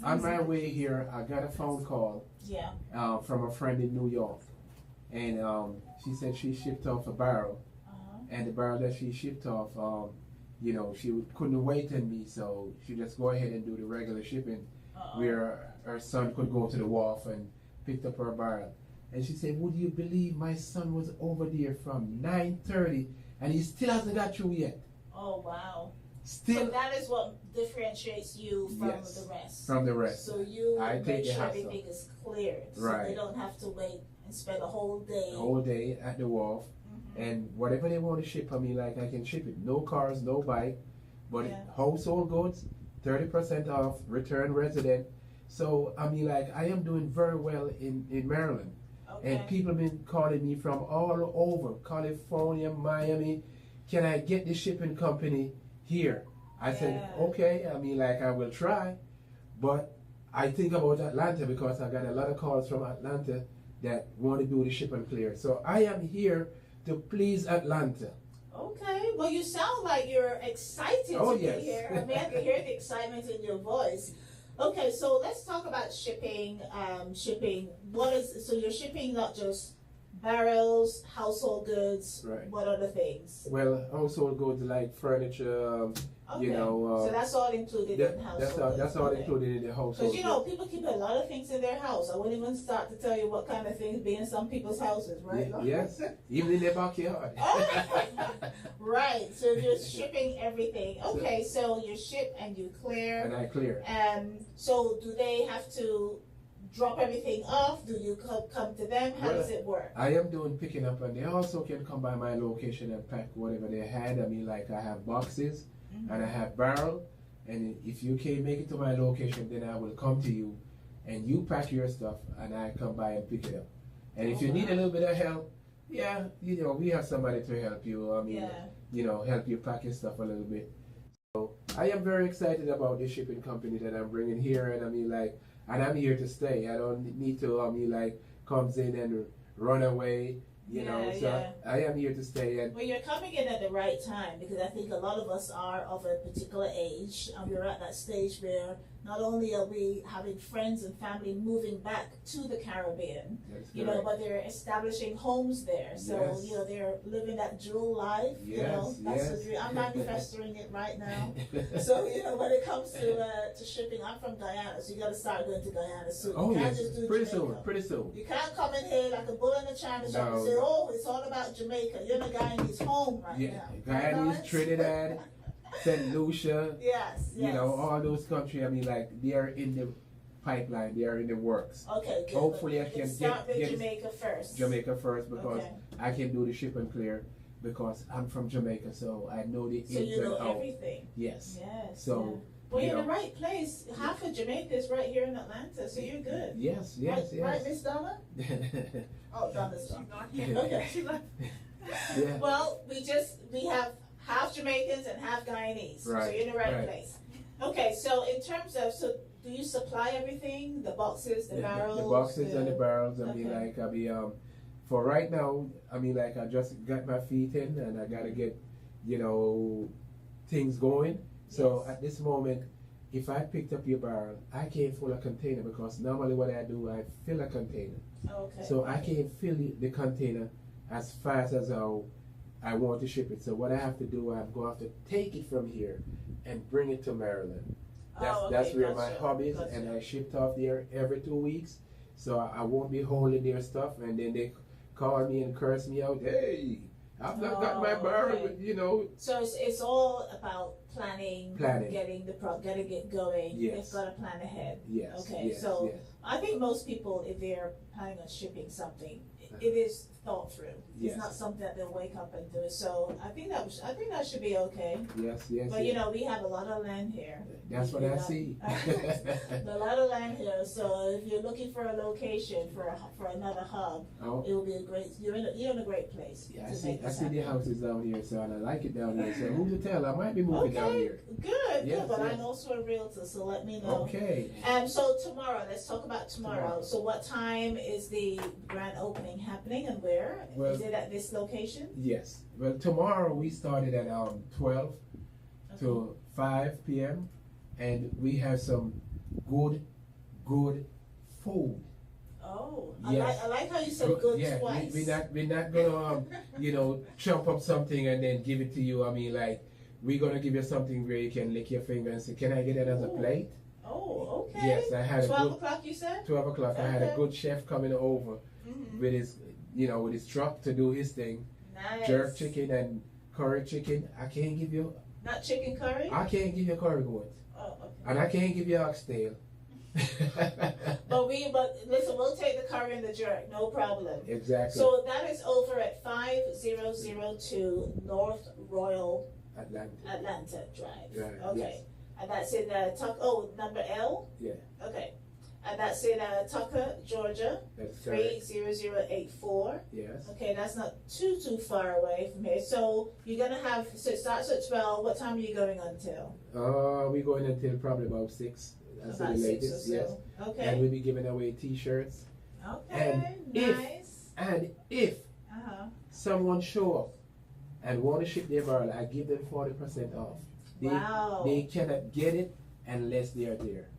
on my way here, I got a phone call from a friend in New York. And she said she shipped off a barrel. And the barrel that she shipped off, she couldn't wait on me, so she just go ahead and do the regular shipping, where her son could go to the wharf and picked up her barrel. And she said, would you believe my son was over there from 9:30 and he still hasn't got through yet? Oh, wow. Still. So that is what differentiates you from the rest. From the rest. So you I make take sure the hassle. everything is cleared. Right. So they don't have to wait and spend a whole day. The whole day at the wharf. And whatever they want to ship for me, like I can ship it. No cars, no bike, but household goods, 30% off, return resident. So I mean, like I am doing very well in Maryland. And people have been calling me from all over, California, Miami. Can I get the shipping company here? I said, okay, I mean, like I will try. But I think about Atlanta because I got a lot of calls from Atlanta that want to do the ship and clear. So I am here to please Atlanta. Okay, well you sound like you're excited to be here. I mean, I can hear the excitement in your voice. Okay, so let's talk about shipping. So you're shipping not just barrels, household goods, what other things? Well, household goods like furniture, so that's all included in household. That's all included in the household. Because people keep a lot of things in their house. I wouldn't even start to tell you what kind of things be in some people's houses, right? Yes, even in their backyard. Right, so you're shipping everything. Okay, so you ship and you clear. And I clear. So do they have to drop everything off? Do you come to them? How does it work? I am doing picking up, and they also can come by my location and pack whatever they had. I mean, like I have boxes and I have barrel, And if you can't make it to my location, then I will come to you, and you pack your stuff, and I come by and pick it up. And if you need a little bit of help, yeah, you know, we have somebody to help you. I mean, you know, help you pack your stuff a little bit. So I am very excited about this shipping company that I'm bringing here, and I mean, like, and I'm here to stay. I don't need to, I mean, like, comes in and run away. You know, so I am here to stay. And well, you're coming in at the right time, because I think a lot of us are of a particular age, and we're at that stage where not only are we having friends and family moving back to the Caribbean, you know, but they're establishing homes there. So, you know, they're living that dual life. You know, that's the dream. I'm manifesting it right now. So, you know, when it comes to shipping, I'm from Guyana, so you got to start going to Guyana soon. Oh, you can't yes, just do pretty Jamaica. soon, pretty soon. You can't come in here like a bull in a china shop and say, oh, it's all about Jamaica. You're in a Guyanese home right now. Guyanese, Trinidad, St. Lucia. You know, all those countries, I mean, like, they are in the pipeline, they are in the works. Okay, good. Hopefully I can start with get Jamaica first. Jamaica first, because I can do the ship and clear, because I'm from Jamaica, so I know the ins and outs. So you know everything. Yes. Yes. So, well, you're in the right place. Half of Jamaica is right here in Atlanta, so you're good. Yes. Right, Miss Donna? Oh, Donna's not here. Okay. Well, we have half Jamaicans and half Guyanese, so you're in the right place. Okay, so in terms of, do you supply everything? The boxes, the barrels? The boxes and the barrels. I mean, like, for right now, I mean, like, I just got my feet in, and I gotta get, you know, things going. So at this moment, if I picked up your barrel, I can't fill a container, because normally what I do, I fill a container. So I can't fill the container as fast as how I want to ship it. So what I have to do, I'm going to have to take it from here and bring it to Maryland. That's where my hub is, and I shipped off there every 2 weeks. So I won't be holding their stuff, and then they call me and curse me out. Hey, I've not got my barrel, you know. So it's all about planning. Getting it going. You've got to plan ahead. So I think most people, if they're planning on shipping something, it is thought through. It's not something that they'll wake up and do. So I think that should be okay. But you know, we have a lot of land here. That's what I see. A lot of land here. So if you're looking for a location for another hub, it will be a great. You're in a great place. I see the houses down here, so and I like it down here. So who to tell? I might be moving down here. Good. But I'm also a realtor, so let me know. Okay. So tomorrow, let's talk about tomorrow. So what time is the grand opening happening, and where? Is it at this location? Yes. Well, tomorrow we started at 12 to 5 p.m. and we have some good food. Oh, yes. I like how you said good twice. We're not gonna you know, chop up something and then give it to you. I mean, like, we're gonna give you something where you can lick your finger and say, "Can I get it as a plate?" Oh, okay. Yes, I had 12 o'clock. You said 12 o'clock. I had a good chef coming over with his, you know, with his truck to do his thing. Nice. Jerk chicken and curry chicken. I can't give you. Not chicken curry. I can't give you curry goat. Oh, okay. And I can't give you oxtail. but listen, we'll take the curry and the jerk, no problem. Exactly. So that is over at 5002 North Royal Atlanta Drive. Okay. Yes. And that's in number L? Yeah. Okay. And that's in Tucker, Georgia. That's correct. 30084. Yes. Okay, that's not too far away from here. So you're gonna have, so it starts at 12. What time are you going until? We're going until probably about 6. That's about the 6 latest. or so. Yes. Okay. And we'll be giving away T-shirts. Okay. And if someone show up and want to ship their barrel, I give them 40% off. They cannot get it unless they are there.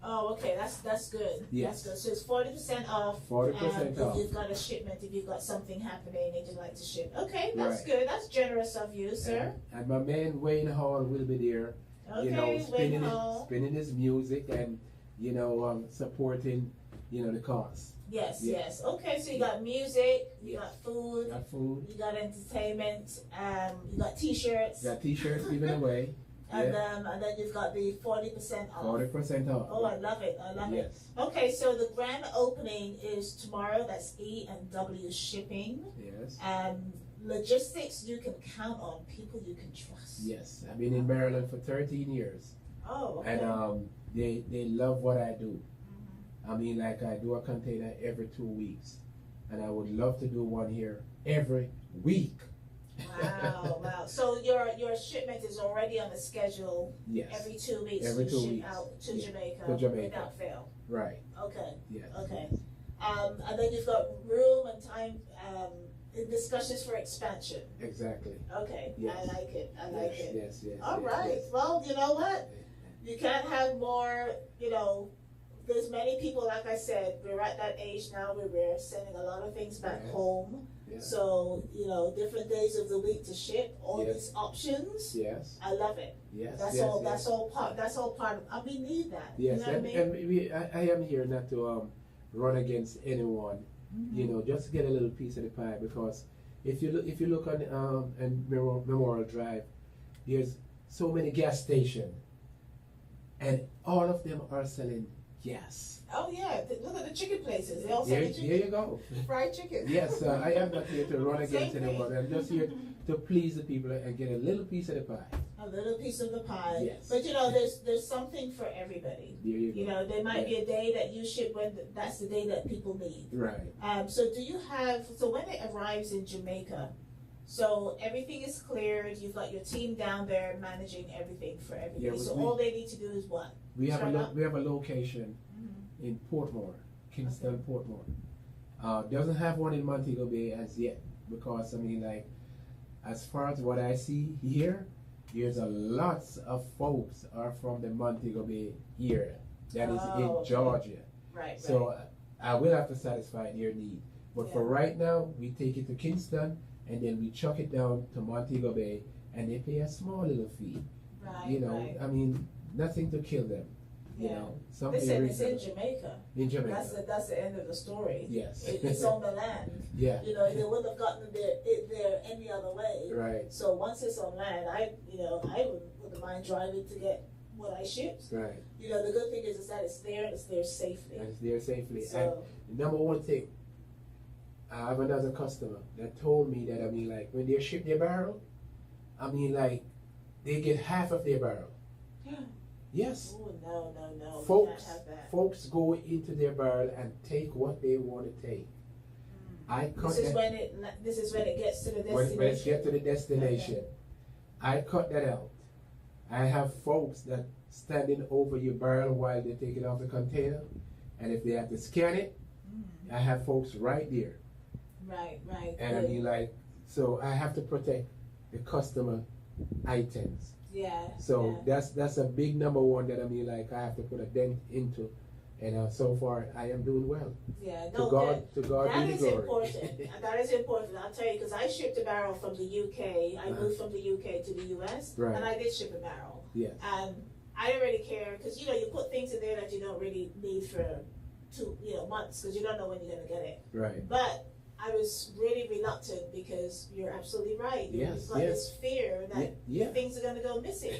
Oh, okay, that's good. Yes. That's good. So it's 40% off. 40% off. If you've got a shipment, if you've got something happening and you'd like to ship. Okay, that's good. That's generous of you, sir. And my man Wayne Hall will be there. Okay, you know, spinning his music and, you know, supporting, you know, the cause. Yes. Okay, so you got music, you got food, you got entertainment, you got T-shirts. Got T-shirts given away. And then you've got the 40% off. 40% off. Oh, I love it. Okay, so the grand opening is tomorrow. That's E&W Shipping. Yes. Logistics you can count on. People you can trust. Yes. I've been in Maryland for 13 years. Oh, okay. And they love what I do. I mean, like I do a container every 2 weeks, and I would love to do one here every week. Wow, wow. So your shipment is already on the schedule. Yes. Every 2 weeks. Every 2 ship weeks. out to Yeah. Jamaica. To Jamaica. Without fail. Right. Okay. Yes. Okay. And then you've got room and time discussions for expansion. Exactly. Okay. Yes. I like it. I like it. Yes, yes. All yes, right. yes. Well, you know what? You can't have more, there's many people, like I said, we're at that age now where we're sending a lot of things back Yes. home. Yeah. So, different days of the week to ship, all Yes. these options. Yes. I love it. Yes. That's yes, all. yes. That's all part of. We need that. Yes, You know what I mean? and I am here not to run against anyone. Mm-hmm. Just get a little piece of the pie, because if you look on Memorial Drive, there's so many gas stations, and all of them are selling gas. Oh yeah, look at the chicken places. They all sell There, the chicken. there you go. Fried chicken. Yes, I am not here to run Same against thing. anyone. I'm just here to please the people and get a little piece of the pie. A little piece of the pie. Yes. But there's something for everybody. There you go. There might be a day that you ship when that's the day that people need. Right. So when it arrives in Jamaica, so everything is cleared, you've got your team down there managing everything for everybody. Yeah, so all they need to do is what? We have Turn up? we have a location in Portmore, Kingston, Portmore. Doesn't have one in Montego Bay as yet, because as far as what I see here, there's a lots of folks are from the Montego Bay area that is in Georgia. Right. So I will have to satisfy their need. But for right now, we take it to Kingston, and then we chuck it down to Montego Bay, and they pay a small little fee. Right. Right. Nothing to kill them. Something Listen, it's in reasonable. Jamaica. In Jamaica. That's the end of the story. Yes. It's on the land. Yeah. They wouldn't have gotten it there any other way. Right. So once it's on land, I wouldn't mind driving to get what I shipped. Right. The good thing is that it's there and it's there safely. And it's there safely. So, and number one thing, I have another customer that told me that when they ship their barrel, they get half of their barrel. Yes. Oh no. Folks, can't have that. folks go into their barrel and take what they want to take. I cut This is that, when it gets to the destination. when it gets to the destination. Okay. I cut that out. I have folks that standing over your barrel while they take it off the container, and if they have to scan it, I have folks right there. Right. And so I have to protect the customer items. Yeah. So that's a big number one that I have to put a dent into, and so far I am doing well. Yeah. To God be the glory. Important. That is important. I'll tell you, because I shipped a barrel from the UK. I moved from the UK to the US, Right. and I did ship a barrel. Yes. And I didn't really care, because you put things in there that you don't really need for 2 months, because you don't know when you're gonna get it. Right. But I was really reluctant, because you're absolutely right. Yes, You've got yes. this fear that Yeah. things are going to go missing.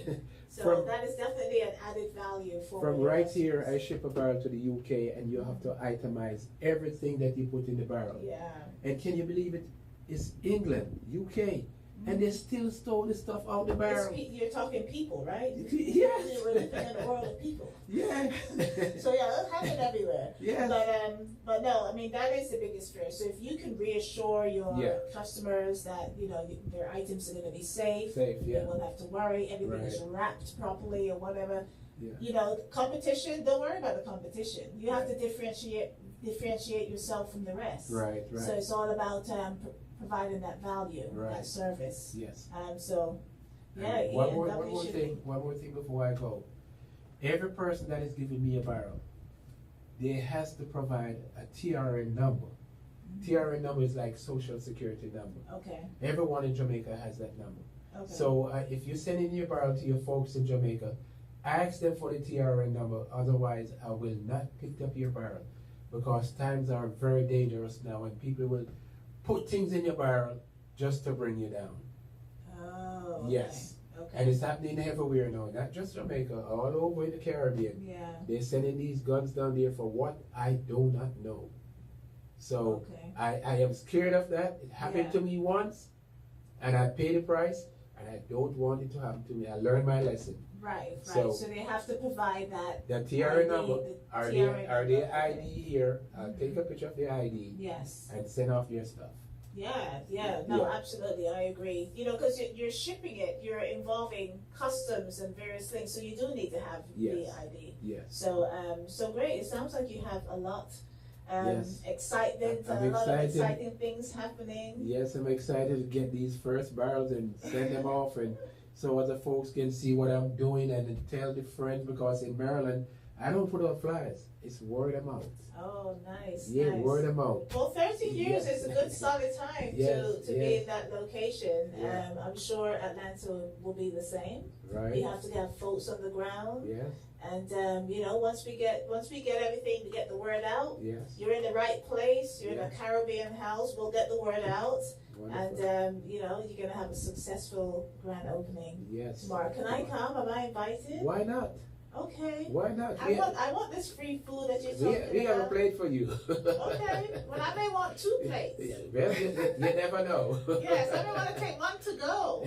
So From- that is definitely an added value for From your right customers. here, I ship a barrel to the UK, and you have to itemize everything that you put in the barrel. Yeah. And can you believe it? It's England, UK, and they still stole the stuff out the barrel. You're talking people, right? Yes. We're living in a world of people. Yeah. So yeah, it happens everywhere. Yes. But no, that is the biggest fear. So if you can reassure your customers that their items are going to be safe, they won't have to worry, everything is wrapped properly or whatever. Yeah. Competition. Don't worry about the competition. You have to differentiate yourself from the rest. Right. So it's all about providing that value, Right. that service. Yes. So yeah. And one more thing before I go. Every person that is giving me a barrel, they has to provide a TRN number. TRN number is like social security number. Okay. Everyone in Jamaica has that number. Okay. So if you send in your barrel to your folks in Jamaica, ask them for the TRN number. Otherwise, I will not pick up your barrel, because times are very dangerous now, and people will put things in your barrel just to bring you down. Oh. Okay. Yes. Okay. And it's happening everywhere now, not just Jamaica, all over the Caribbean. Yeah. They're sending these guns down there for what I do not know. So I am scared of that. It happened to me once, and I paid the price, and I don't want it to happen to me. I learned my lesson. Right. So they have to provide that. The TRA number. Are they number. ID here? Take a picture of the ID. Yes. And send off your stuff. No, absolutely, I agree. You know, because you're shipping it, you're involving customs and various things, so you do need to have the ID. Yes. So, so great. It sounds like you have a lot. Excitement, I'm a lot of excited. exciting things happening. Yes, I'm excited to get these first barrels and send them off, and so other folks can see what I'm doing and then tell the friends, because in Maryland, I don't put out flyers. It's word of mouth. Oh, nice. Yeah, nice. word of mouth. Well, 13 years is a good solid time to be in that location. Yeah. I'm sure Atlanta will be the same. Right. We have to have folks on the ground. Yes. And you know, once we get everything to get the word out, yes, you're in the right place. You're in a Caribbean house. We'll get the word out. Wonderful. And you know, you're gonna have a successful grand opening tomorrow. Can I come? Am I invited? Why not? Okay. Why not? I want this free food that you're talking about. We have a plate for you. Okay. Well, I may want 2 plates. Well, you never know. Yes, I may want to take 1 to go.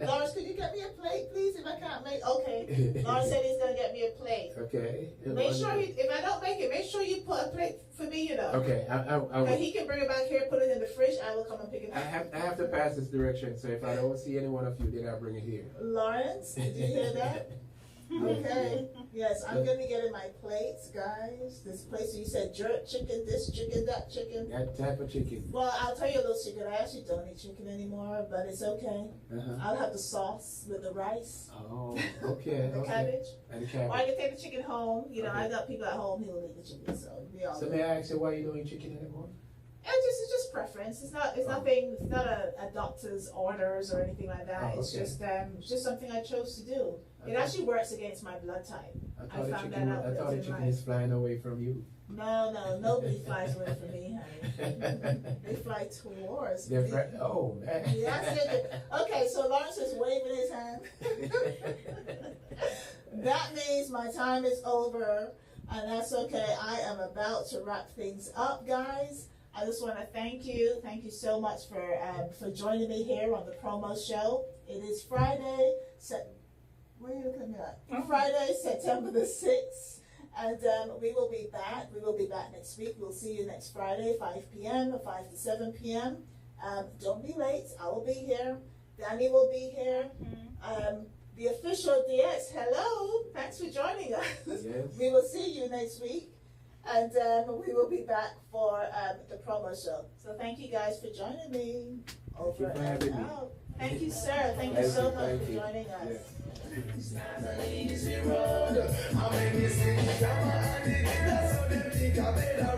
Lawrence, could you get me a plate, please? If I can't make, okay. Lawrence said he's gonna get me a plate. Okay. Make sure if I don't make it, make sure you put a plate for me. You know. Okay. Okay, he can bring it back here, put it in the fridge. I will come and pick it up. I have to pass this direction, so if I don't see any one of you, then I'll bring it here. Lawrence, did you hear that? Okay. Yes, I'm gonna be getting my plates, guys. This plate. So you said jerk chicken, this chicken, that chicken. That type of chicken. Well, I'll tell you a little secret. I actually don't eat chicken anymore, but it's okay. I'll have the sauce with the rice. Oh, okay. The cabbage. And the cabbage. Or I can take the chicken home. You know, I got people at home who will eat the chicken, so we all. So may I ask you why you don't eat chicken anymore? It's just preference. It's not. It's nothing. It's not a doctor's orders or anything like that. It's just something I chose to do. It actually works against my blood type. I found that out. I thought the chicken is flying away from you. No, nobody flies away from me, honey. They fly towards me. Oh, man. Okay, so Lawrence is waving his hand. That means my time is over, and that's okay. I am about to wrap things up, guys. I just want to thank you. Thank you so much for joining me here on the promo show. It is Friday. Where are you looking at? Friday, September the 6th. And we will be back. We will be back next week. We'll see you next Friday, 5 p.m., 5 to 7 p.m. Don't be late. I will be here. Danny will be here. The official DX, hello. Thanks for joining us. Yes. We will see you next week. And we will be back for the promo show. So thank you guys for joining me. Over and out. Thank you, sir. Thank you so much for joining us. It's not an easy road. I mean, you see, come on, that's so them think I better